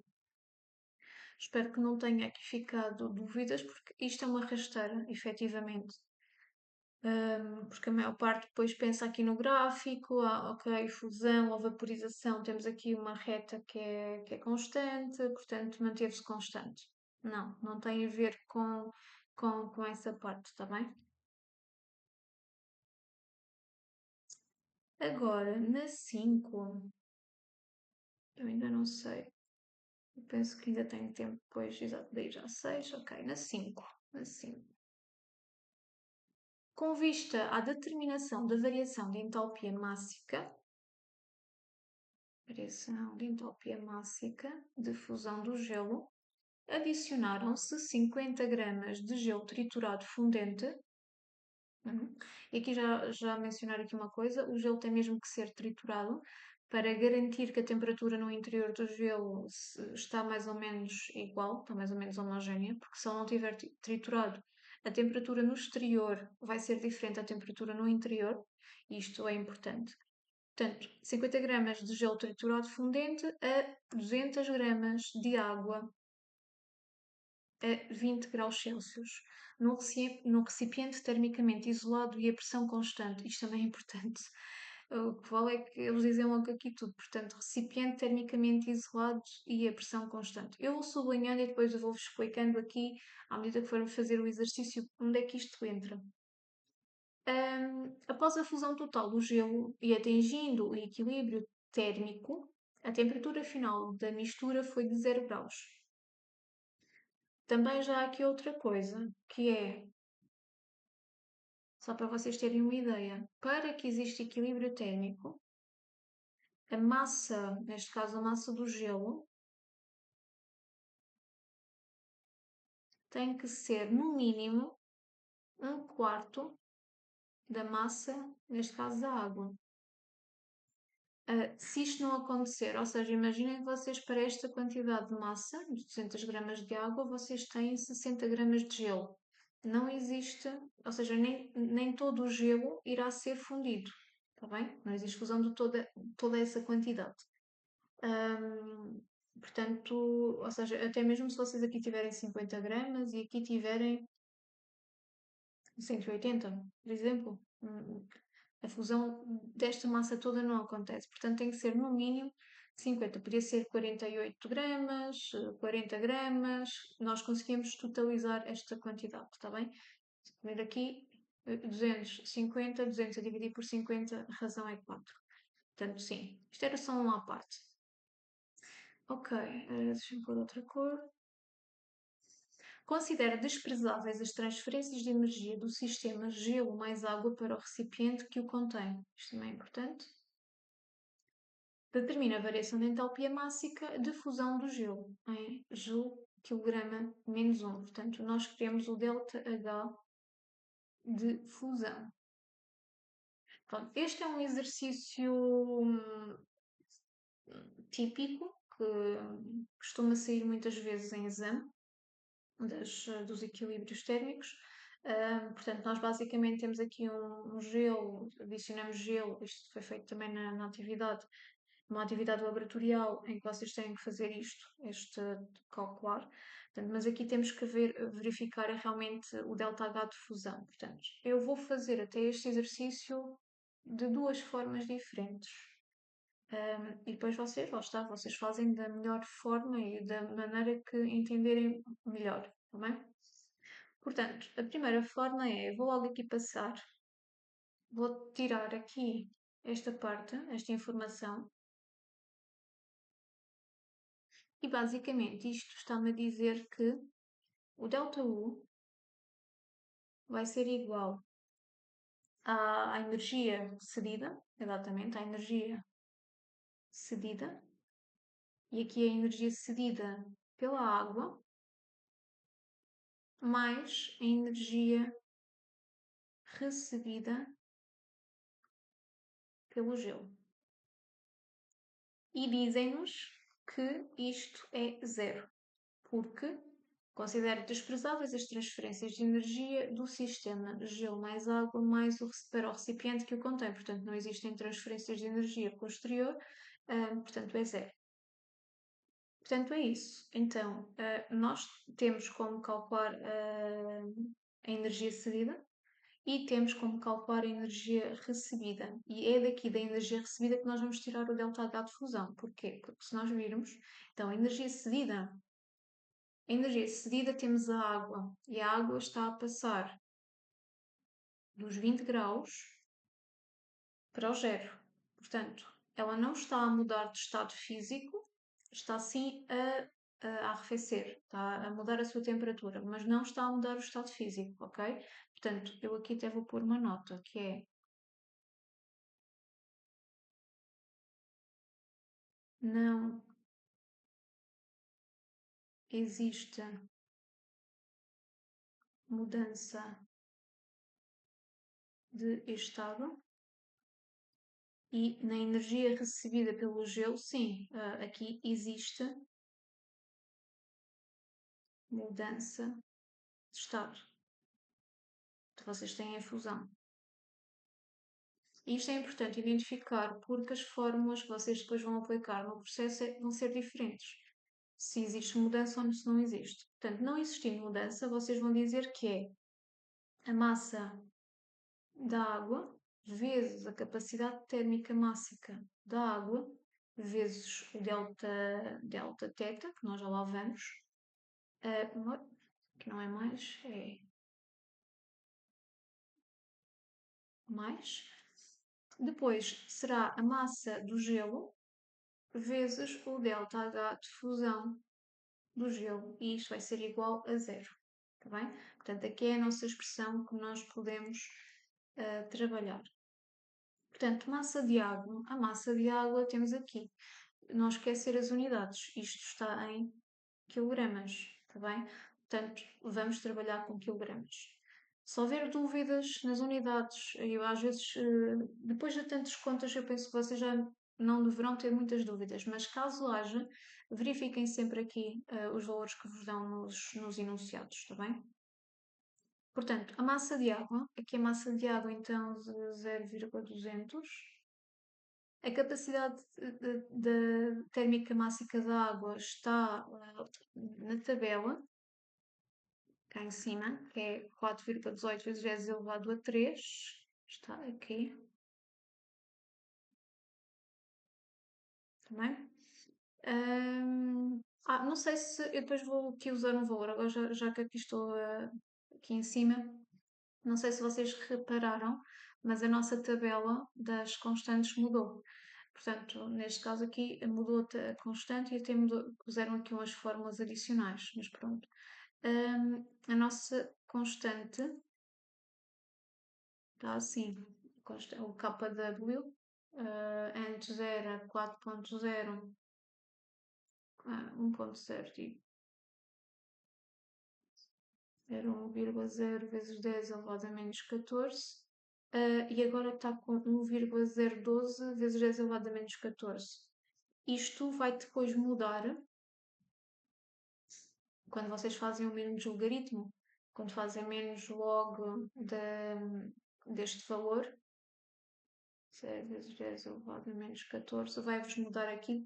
Espero que não tenha aqui ficado dúvidas, porque isto é uma rasteira, efetivamente. porque a maior parte depois pensa aqui no gráfico, ok, fusão ou vaporização, temos aqui uma reta que é constante, portanto manteve-se constante. Não, não tem a ver com essa parte, está bem? Agora, na 5, eu ainda não sei. Eu penso que ainda tenho tempo depois, exato, daí já 6, ok, na 5. Na 5. Com vista à determinação da variação de entalpia mássica, de fusão do gelo, adicionaram-se 50 gramas de gelo triturado fundente. E aqui já mencionar aqui uma coisa, o gelo tem mesmo que ser triturado para garantir que a temperatura no interior do gelo está mais ou menos igual, está mais ou menos homogénea, porque se ele não estiver triturado, a temperatura no exterior vai ser diferente da temperatura no interior, e isto é importante. Portanto, 50 gramas de gelo triturado fundente a 200 gramas de água a 20 graus Celsius, num recipiente termicamente isolado e a pressão constante. Isto também é importante. O que vale é que eles dizem logo aqui tudo. Portanto, recipiente termicamente isolado e a pressão constante. Eu vou sublinhando e depois eu vou-vos explicando aqui, à medida que formos fazer o exercício, onde é que isto entra. Após a fusão total do gelo e atingindo o equilíbrio térmico, a temperatura final da mistura foi de 0 graus. Também já há aqui outra coisa, que é, só para vocês terem uma ideia, para que exista equilíbrio térmico, a massa, neste caso a massa do gelo, tem que ser no mínimo 1/4 da massa, neste caso da água. Se isto não acontecer, ou seja, imaginem que vocês para esta quantidade de massa, de 200 gramas de água, vocês têm 60 gramas de gelo. Não existe, ou seja, nem todo o gelo irá ser fundido, está bem? Não existe fusão de toda essa quantidade. Portanto, ou seja, até mesmo se vocês aqui tiverem 50 gramas e aqui tiverem 180, por exemplo, a fusão desta massa toda não acontece. Portanto, tem que ser no mínimo 50. Podia ser 48 gramas, 40 gramas. Nós conseguimos totalizar esta quantidade, está bem? Ver aqui, 250, 200 a dividir por 50, a razão é 4. Portanto, sim. Isto era só uma à parte. Ok, deixa-me pôr outra cor. Considera desprezáveis as transferências de energia do sistema gelo mais água para o recipiente que o contém. Isto também é importante. Determina a variação de entalpia mássica de fusão do gelo em Joule/kg menos 1. Portanto, nós queremos o ΔH de fusão. Pronto, este é um exercício típico que costuma sair muitas vezes em exame dos equilíbrios térmicos. Portanto, nós basicamente temos aqui um gelo, adicionamos gelo, isto foi feito também na atividade, uma atividade laboratorial em que vocês têm que fazer calcular. Portanto, mas aqui temos que verificar realmente o ΔH de fusão. Portanto, eu vou fazer até este exercício de duas formas diferentes. E depois vocês, lá está, vocês fazem da melhor forma e da maneira que entenderem melhor, tá bem? Portanto, a primeira forma é, vou logo aqui passar, vou tirar aqui esta parte, esta informação, e basicamente isto está-me a dizer que o ΔU vai ser igual à energia cedida, exatamente, à energia cedida, e aqui a energia cedida pela água, mais a energia recebida pelo gelo. E dizem-nos que isto é zero, porque considera desprezáveis as transferências de energia do sistema gelo mais água para o recipiente que o contém. Portanto, não existem transferências de energia posterior, portanto, é zero. Portanto, é isso. Então, nós temos como calcular a energia cedida e temos como calcular a energia recebida. E é daqui da energia recebida que nós vamos tirar o ΔH de fusão. Porquê? Porque se nós virmos, então a energia cedida temos a água, e a água está a passar dos 20 graus para o zero. Portanto, ela não está a mudar de estado físico, está sim a arrefecer, está a mudar a sua temperatura, mas não está a mudar o estado físico, ok? Portanto, eu aqui até vou pôr uma nota, que é não existe mudança de estado e na energia recebida pelo gelo, sim, aqui existe mudança de estado. Então, vocês têm a fusão. E isto é importante identificar porque as fórmulas que vocês depois vão aplicar no processo vão ser diferentes. Se existe mudança ou se não existe. Portanto, não existindo mudança, vocês vão dizer que é a massa da água vezes a capacidade térmica máxima da água vezes o delta teta, que nós já lá vamos, que não é mais, é mais. Depois será a massa do gelo vezes o ΔH de fusão do gelo, e isto vai ser igual a zero. Está bem? Portanto, aqui é a nossa expressão que nós podemos trabalhar. Portanto, massa de água. A massa de água temos aqui. Não esquecer as unidades. Isto está em quilogramas, está bem? Portanto, vamos trabalhar com quilogramas. Se houver dúvidas nas unidades, eu às vezes, depois de tantas contas, eu penso que vocês já não deverão ter muitas dúvidas, mas caso haja, verifiquem sempre aqui os valores que vos dão nos enunciados, está bem? Portanto, a massa de água, aqui a massa de água então de 0,200. A capacidade térmica máxima da água está na tabela, cá em cima, que é 4,18 vezes 10 elevado a 3. Está aqui. Também. Não sei se eu depois vou aqui usar um valor, agora já que aqui estou aqui em cima. Não sei se vocês repararam, mas a nossa tabela das constantes mudou. Portanto, neste caso aqui mudou a constante e até puseram aqui umas fórmulas adicionais, mas pronto. A nossa constante está assim, o KW, antes era 4.0, 1.0, tipo, era 1,0 vezes 10 elevado a menos 14, e agora está com 1,012 vezes 10 elevado a menos 14. Isto vai depois mudar quando vocês fazem o menos logaritmo, quando fazem menos log deste valor, 0 vezes 10 elevado a menos 14, vai-vos mudar aqui.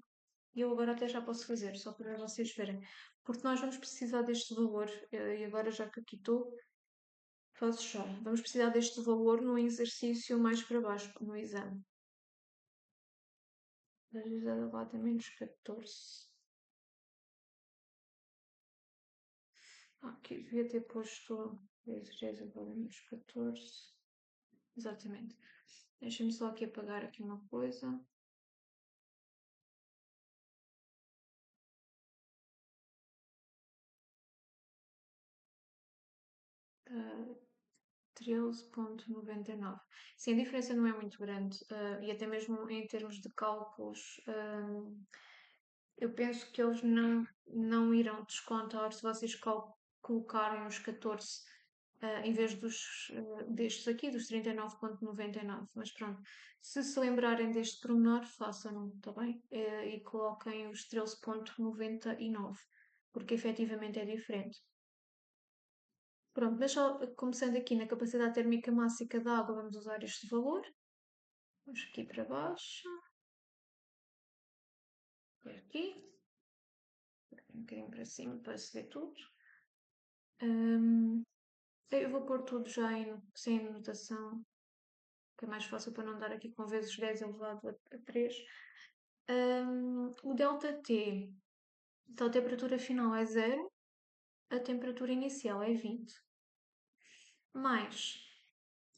E eu agora até já posso fazer, só para vocês verem. Porque nós vamos precisar deste valor, e agora já que aqui estou, faço já. Vamos precisar deste valor no exercício mais para baixo, no exame. 10 vezes 10 elevado a menos 14. Aqui devia ter posto vezes 10 elevado a menos 14. Exatamente. Deixa-me só aqui apagar aqui uma coisa. Uh, 13,99. Sim, a diferença não é muito grande e até mesmo em termos de cálculos, eu penso que eles não irão descontar se vocês colocarem os 14 em vez destes aqui, dos 39,99. Mas pronto, se lembrarem deste pormenor, façam-no, está bem? E coloquem os 13,99, porque efetivamente é diferente. Pronto, mas só começando aqui na capacidade térmica máxima da água, vamos usar este valor. Vamos aqui para baixo. E aqui. Um bocadinho para cima para se ver tudo. Eu vou pôr tudo já sem anotação, que é mais fácil para não dar aqui com vezes 10 elevado a 3. O ΔT, então a temperatura final é 0, a temperatura inicial é 20, mais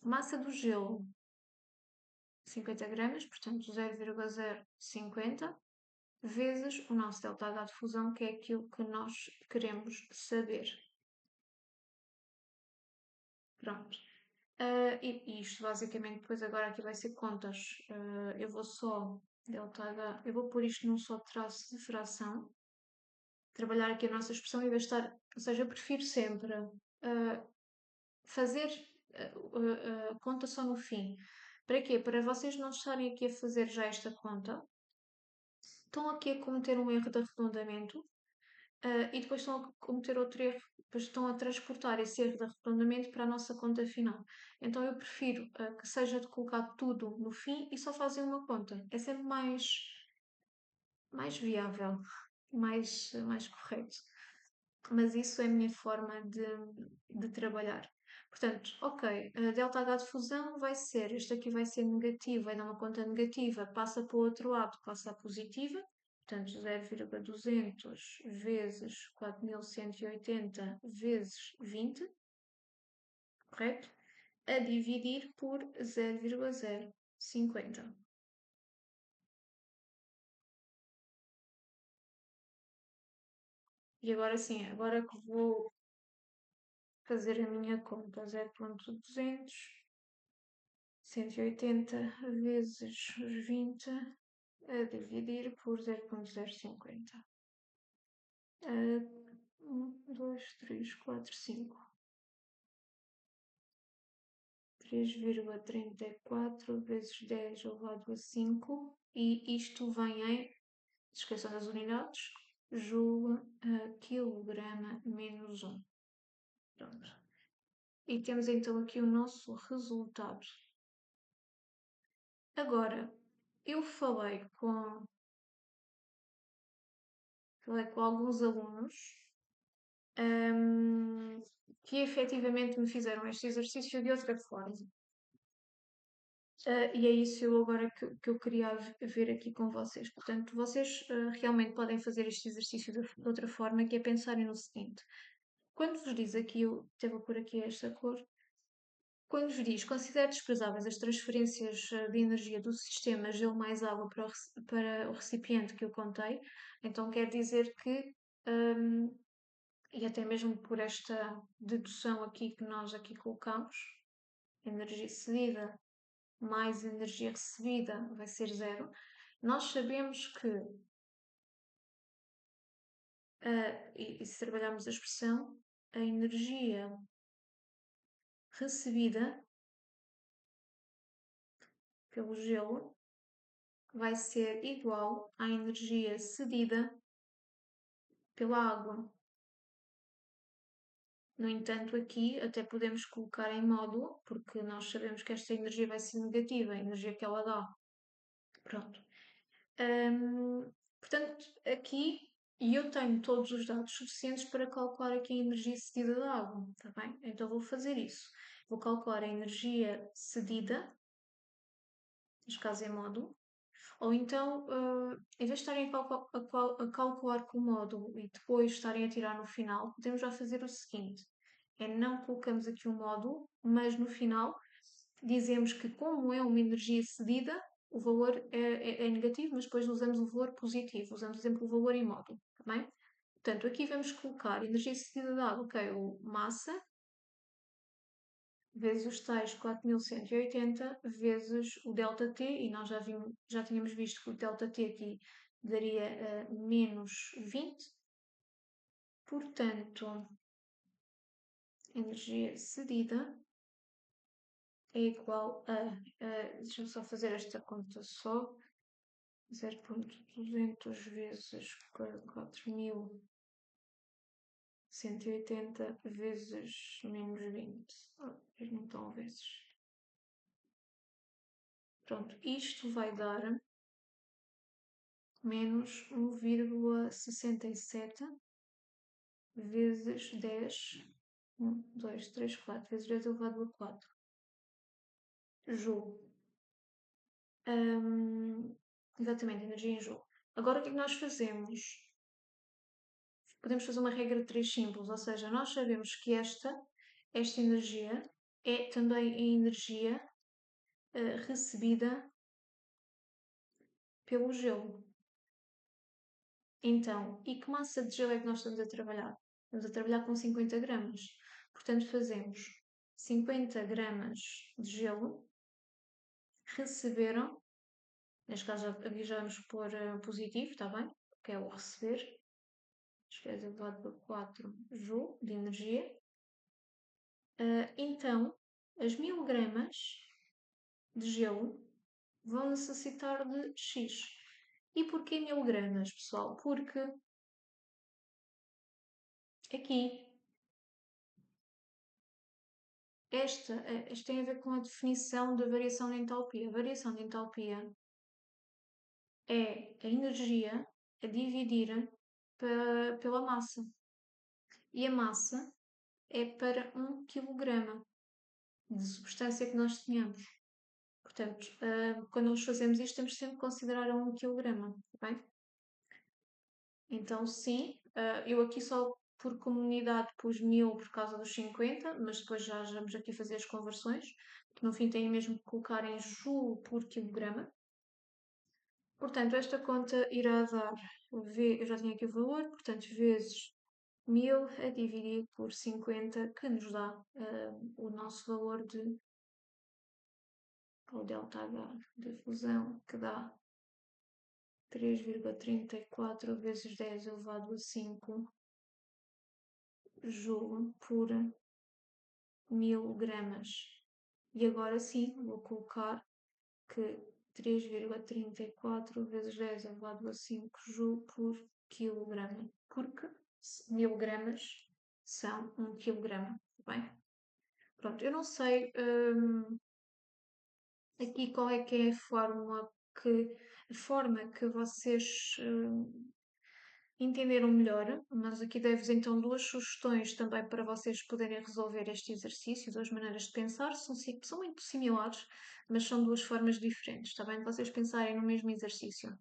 massa do gelo, 50 gramas, portanto 0,050, vezes o nosso ΔH de fusão, que é aquilo que nós queremos saber. Pronto. E isto basicamente depois agora aqui vai ser contas. Eu vou só ΔH, eu vou pôr isto num só traço de fração, trabalhar aqui a nossa expressão e gastar, ou seja, eu prefiro sempre fazer a conta só no fim. Para quê? Para vocês não estarem aqui a fazer já esta conta, estão aqui a cometer um erro de arredondamento e depois estão a cometer outro erro, depois estão a transportar esse erro de arredondamento para a nossa conta final. Então eu prefiro que seja de colocar tudo no fim e só fazem uma conta. É sempre mais viável, mais correto. Mas isso é a minha forma de trabalhar. Portanto, ok, a ΔH de fusão vai ser, este aqui vai ser negativo, vai dar uma conta negativa, passa para o outro lado, passa a positiva, portanto 0,200 vezes 4180 vezes 20, correto? A dividir por 0,050. E agora sim, agora que vou fazer a minha conta, 0,200 180 vezes 20 a dividir por 0,050. 1, 2, 3, 4, 5. 3,34 vezes 10 elevado a 5. E isto vem em, esqueçam das unidades, joule a quilograma menos 1. Pronto. E temos então aqui o nosso resultado. Agora, eu falei com alguns alunos que efetivamente me fizeram este exercício de outra forma. E é isso eu agora que eu queria ver aqui com vocês. Portanto, vocês realmente podem fazer este exercício de outra forma, que é pensarem no seguinte. Quando vos diz aqui, eu até vou pôr aqui esta cor, quando vos diz considere desprezáveis as transferências de energia do sistema gelo mais água para o recipiente que eu contei, então quer dizer que e até mesmo por esta dedução aqui que nós aqui colocamos, energia cedida mais energia recebida vai ser zero, nós sabemos que, e se trabalharmos a expressão, a energia recebida pelo gelo vai ser igual à energia cedida pela água. No entanto, aqui até podemos colocar em módulo, porque nós sabemos que esta energia vai ser negativa, a energia que ela dá. Pronto. Portanto, aqui, e eu tenho todos os dados suficientes para calcular aqui a energia cedida da água, está bem? Então vou fazer isso. Vou calcular a energia cedida, neste caso em módulo, ou então, em vez de estarem a calcular com o módulo e depois estarem a tirar no final, podemos já fazer o seguinte: é não colocamos aqui o módulo, mas no final dizemos que, como é uma energia cedida, o valor é negativo, mas depois usamos o valor positivo, usamos, por exemplo, o valor em módulo, tá bem? Portanto, aqui vamos colocar energia cedida da água, ok, o massa, vezes os tais 4180, vezes o ΔT, e nós já tínhamos visto que o ΔT aqui daria menos 20, portanto, energia cedida é igual deixa-me só fazer esta conta só, 0,200 vezes 4180 vezes menos 20. Não estão vezes. Pronto, isto vai dar menos 1,67 vezes 10 1, 2, 3, 4 vezes 10 elevado a 4 joule. Exatamente, energia em joule. Agora o que é que nós fazemos? Podemos fazer uma regra de 3 simples, ou seja, nós sabemos que esta energia é também a energia recebida pelo gelo. Então, e que massa de gelo é que nós estamos a trabalhar? Estamos a trabalhar com 50 gramas. Portanto, fazemos 50 gramas de gelo receberam, neste caso aqui já vamos pôr positivo, está bem? Que é o receber, esquece elevado por 4 joule de energia. Então, as 1000 gramas de gelo vão necessitar de X. E porquê 1000 gramas, pessoal? Porque aqui isto tem a ver com a definição da variação de entalpia. A variação de entalpia é a energia a dividir pela massa. E a massa é para 1 kg de substância que nós tenhamos. Portanto, quando nós fazemos isto, temos sempre que considerar 1 kg, tá bem? Então, sim, eu aqui só por comunidade pus 1000 por causa dos 50, mas depois já vamos aqui fazer as conversões, que no fim tem mesmo que colocar em joule por quilograma. Portanto, esta conta irá dar, eu já tinha aqui o valor, portanto, vezes 1000 a dividir por 50, que nos dá o nosso valor o ΔH de fusão, que dá 3,34 vezes 10 elevado a 5 joule por 1000 gramas. E agora sim, vou colocar que 3,34 vezes 10 elevado a 5 joule por quilograma, porque 1000 gramas são 1 quilograma, tá bem? Pronto, eu não sei aqui qual é que é a forma que vocês entenderam melhor, mas aqui devo então duas sugestões também para vocês poderem resolver este exercício, duas maneiras de pensar, são muito similares, mas são duas formas diferentes, está bem? Vocês pensarem no mesmo exercício.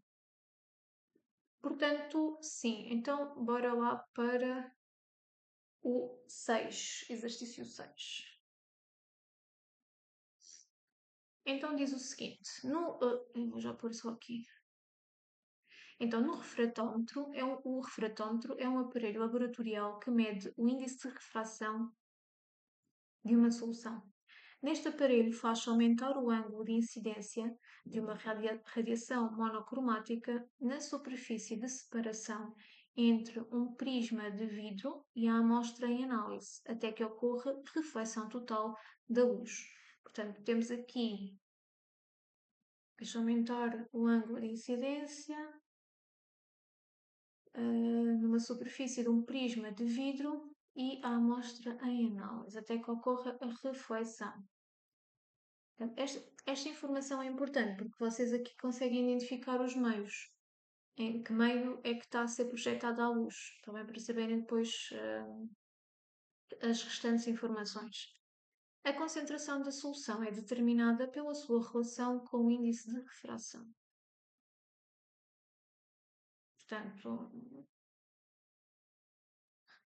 Portanto, sim, então bora lá para o 6, exercício 6. Então diz o seguinte, eu vou já pôr só aqui. Então, no refratómetro, o refratómetro é um aparelho laboratorial que mede o índice de refração de uma solução. Neste aparelho faz-se aumentar o ângulo de incidência de uma radiação monocromática na superfície de separação entre um prisma de vidro e a amostra em análise, até que ocorra reflexão total da luz. Portanto, temos aqui, deixa eu aumentar o ângulo de incidência numa superfície de um prisma de vidro e a amostra em análise, até que ocorra a reflexão. Esta informação é importante porque vocês aqui conseguem identificar os meios. Em que meio é que está a ser projetada a luz, também para saberem depois as restantes informações. A concentração da solução é determinada pela sua relação com o índice de refração. Portanto,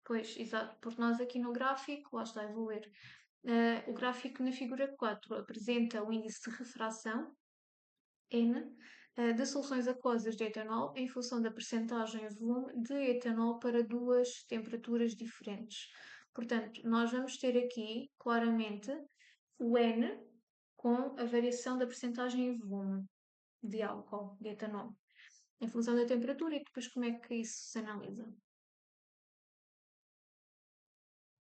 pois, exato, porque nós aqui no gráfico, lá está, eu vou ler, o gráfico na figura 4 apresenta o índice de refração, N, de soluções aquosas de etanol em função da percentagem e volume de etanol para duas temperaturas diferentes. Portanto, nós vamos ter aqui claramente o N com a variação da percentagem e volume de álcool, de etanol, em função da temperatura e depois como é que isso se analisa.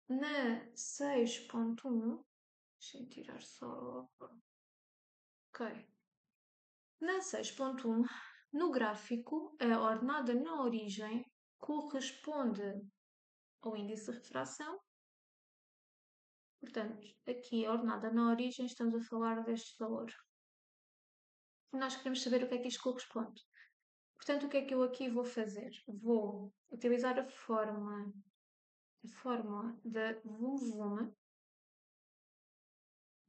Na 6.1, deixa eu tirar só. Ok. Na 6.1, no gráfico, a ordenada na origem corresponde ao índice de refração. Portanto, aqui a ordenada na origem, estamos a falar deste valor. E nós queremos saber o que é que isto corresponde. Portanto, o que é que eu aqui vou fazer? Vou utilizar a fórmula a fórmula da Vum,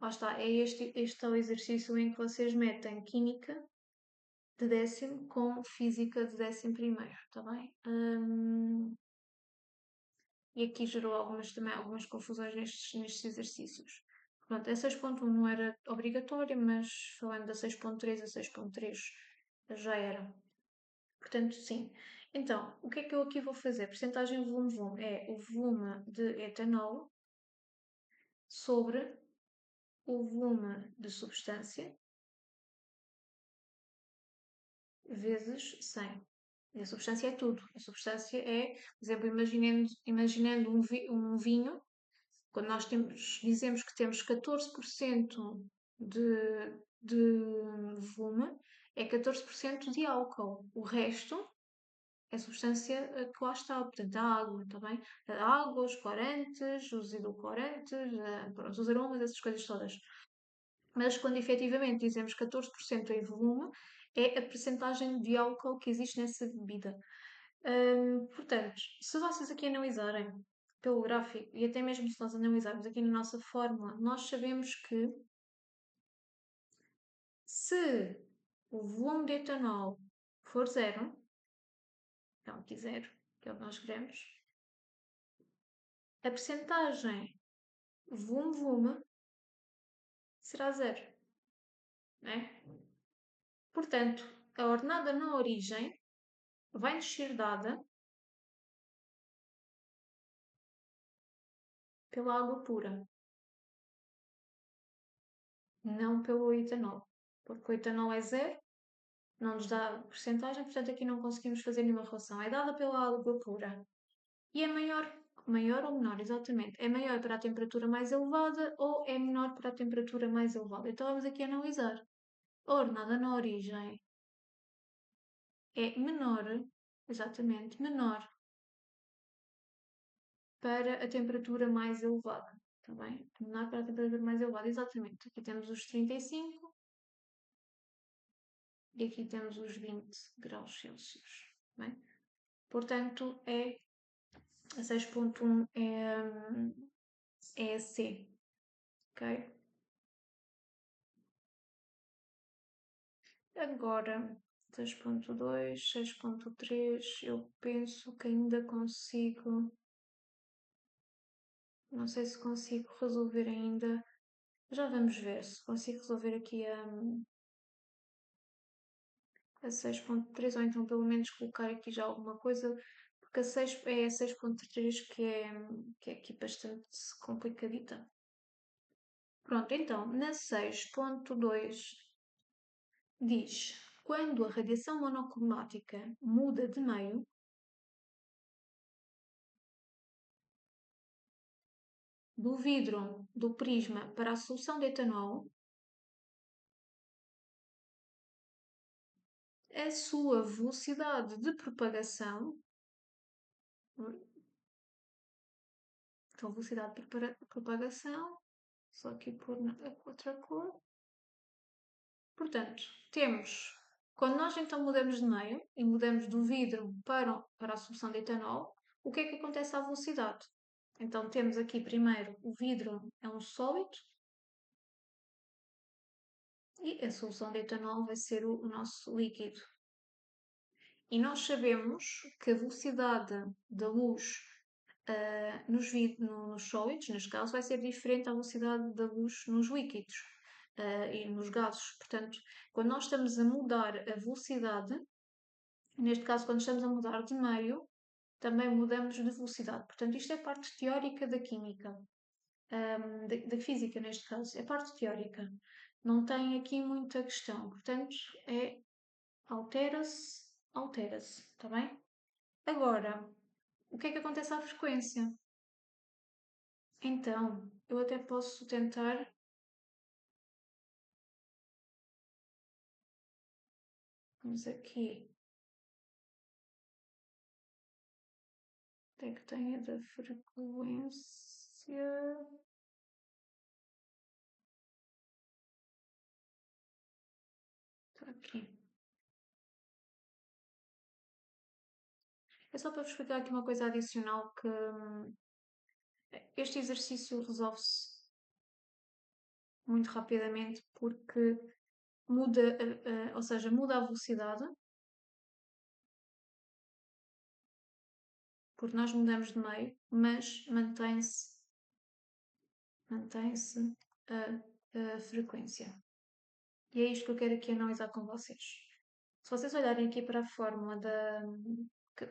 lá está, é este é o exercício em que vocês metem química de décimo com física de décimo primeiro, está bem? E aqui gerou também algumas confusões nestes exercícios. Pronto, a 6.1 não era obrigatória, mas falando da 6.3, a 6.3 já era. Portanto, sim. Então, o que é que eu aqui vou fazer? Percentagem volume-volume é o volume de etanol sobre o volume de substância vezes 100. E a substância é tudo. A substância é, por exemplo, imaginando um vinho, quando nós dizemos que temos 14% de volume, é 14% de álcool. O resto é substância que lá está, portanto, a água, está bem? A água, os corantes, os edulcorantes, pronto, os aromas, essas coisas todas. Mas quando efetivamente dizemos 14% em volume, é a percentagem de álcool que existe nessa bebida. Portanto, se vocês aqui analisarem pelo gráfico, e até mesmo se nós analisarmos aqui na nossa fórmula, nós sabemos que se o volume de etanol for zero, então aqui zero, que é o que nós queremos, a percentagem volume-volume será zero, né? Portanto, a ordenada na origem vai nos ser dada pela água pura, não pelo etanol. Porque o etanol é zero, não nos dá porcentagem, portanto aqui não conseguimos fazer nenhuma relação. É dada pela água pura. E é maior ou menor, exatamente. É maior para a temperatura mais elevada ou é menor para a temperatura mais elevada. Então vamos aqui analisar. A ordenada na origem é menor, exatamente, menor para a temperatura mais elevada. Está bem? Menor para a temperatura mais elevada, exatamente. Aqui temos os 35 e aqui temos os 20 graus Celsius. Bem? Portanto, a 6.1 é a C. Ok? Agora, 6.2, 6.3, eu penso que ainda consigo. Não sei se consigo resolver ainda. Já vamos ver se consigo resolver aqui a 6.3 ou então pelo menos colocar aqui já alguma coisa, porque é a 6.3 que é aqui bastante complicadita. Pronto, então na 6.2 diz: quando a radiação monocromática muda de meio, do vidro do prisma para a solução de etanol, a sua velocidade de propagação, então velocidade de propagação, só aqui por outra cor. Portanto, temos, quando nós então mudamos de meio e mudamos do vidro para a solução de etanol, o que é que acontece à velocidade? Então temos aqui primeiro o vidro é um sólido e a solução de etanol vai ser o nosso líquido. E nós sabemos que a velocidade da luz nos sólidos, neste caso, vai ser diferente da velocidade da luz nos líquidos e nos gases. Portanto, quando nós estamos a mudar a velocidade, neste caso, quando estamos a mudar de meio, também mudamos de velocidade. Portanto, isto é parte teórica da química, da física, neste caso, é parte teórica. Não tem aqui muita questão. Portanto, altera-se, está bem? Agora, o que é que acontece à frequência? Então, eu até posso tentar. Vamos aqui. Onde é que tem a da frequência? Está aqui. É só para vos explicar aqui uma coisa adicional que Este exercício resolve-se muito rapidamente porque muda, ou seja, muda a velocidade, porque nós mudamos de meio, mas mantém-se a frequência. E é isto que eu quero aqui analisar com vocês. Se vocês olharem aqui para a fórmula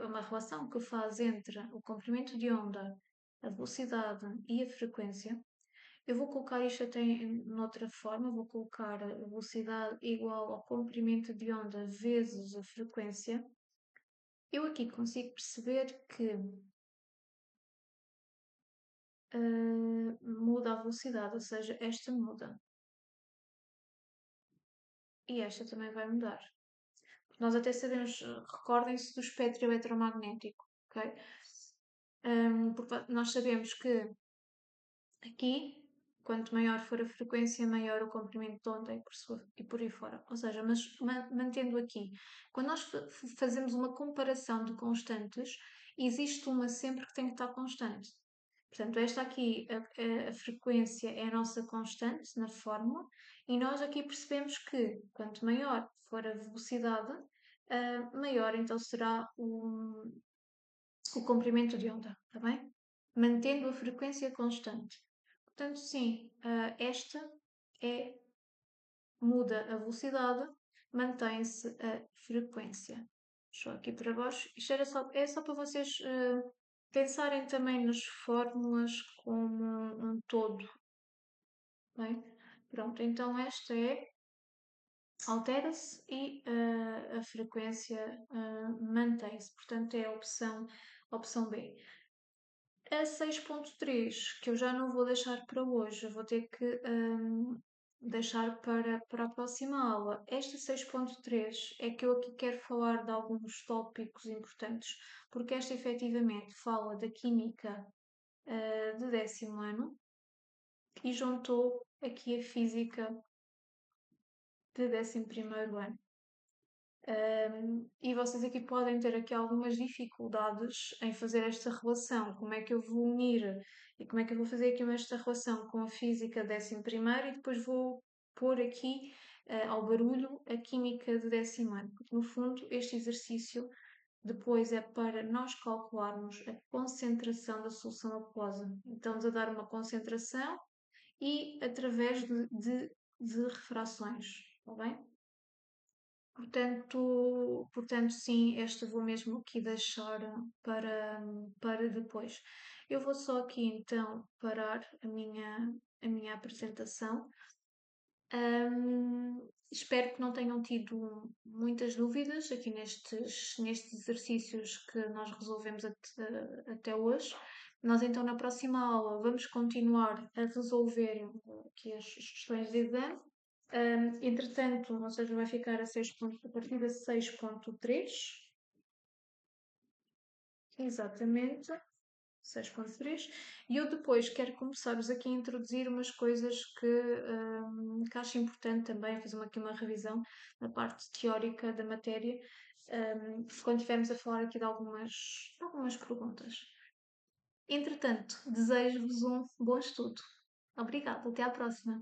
uma relação que faz entre o comprimento de onda, a velocidade e a frequência, eu vou colocar isto até noutra forma, vou colocar a velocidade igual ao comprimento de onda vezes a frequência. Eu aqui consigo perceber que muda a velocidade, ou seja, esta muda. E esta também vai mudar. Nós até sabemos, recordem-se do espectro eletromagnético, ok? Porque nós sabemos que aqui, quanto maior for a frequência, maior o comprimento de onda e por aí fora. Ou seja, mas mantendo aqui, quando nós fazemos uma comparação de constantes, existe uma sempre que tem que estar constante. Portanto, esta aqui, a frequência é a nossa constante na fórmula, e nós aqui percebemos que quanto maior for a velocidade, maior então será o comprimento de onda, está bem? Mantendo a frequência constante. Portanto, sim, esta é, muda a velocidade, mantém-se a frequência. Deixa eu aqui para baixo. Isto é só para vocês pensarem também nas fórmulas como um todo. Bem? Pronto, então esta altera-se e a frequência mantém-se. Portanto, é a opção B. A 6.3, que eu já não vou deixar para hoje, eu vou ter que deixar para a próxima aula. Esta 6.3 é que eu aqui quero falar de alguns tópicos importantes, porque esta efetivamente fala da química de 10º ano e juntou aqui a física de 11º ano. E vocês aqui podem ter aqui algumas dificuldades em fazer esta relação. Como é que eu vou unir e como é que eu vou fazer aqui esta relação com a física de 11º e depois vou pôr aqui ao barulho a química de 10º ano. Porque no fundo este exercício depois é para nós calcularmos a concentração da solução aquosa. Então, estamos a dar uma concentração e através de refrações, está bem? Portanto, sim, esta vou mesmo aqui deixar para depois. Eu vou só aqui então parar a minha apresentação. Espero que não tenham tido muitas dúvidas aqui nestes exercícios que nós resolvemos até hoje. Nós então na próxima aula vamos continuar a resolver aqui as questões de exame. Entretanto, ou seja, vai ficar a partir da 6.3. Exatamente. 6.3. E eu depois quero começar-vos aqui a introduzir umas coisas que acho importante também, fazer aqui uma revisão na parte teórica da matéria, quando estivermos a falar aqui de algumas perguntas. Entretanto, desejo-vos um bom estudo. Obrigada, até à próxima.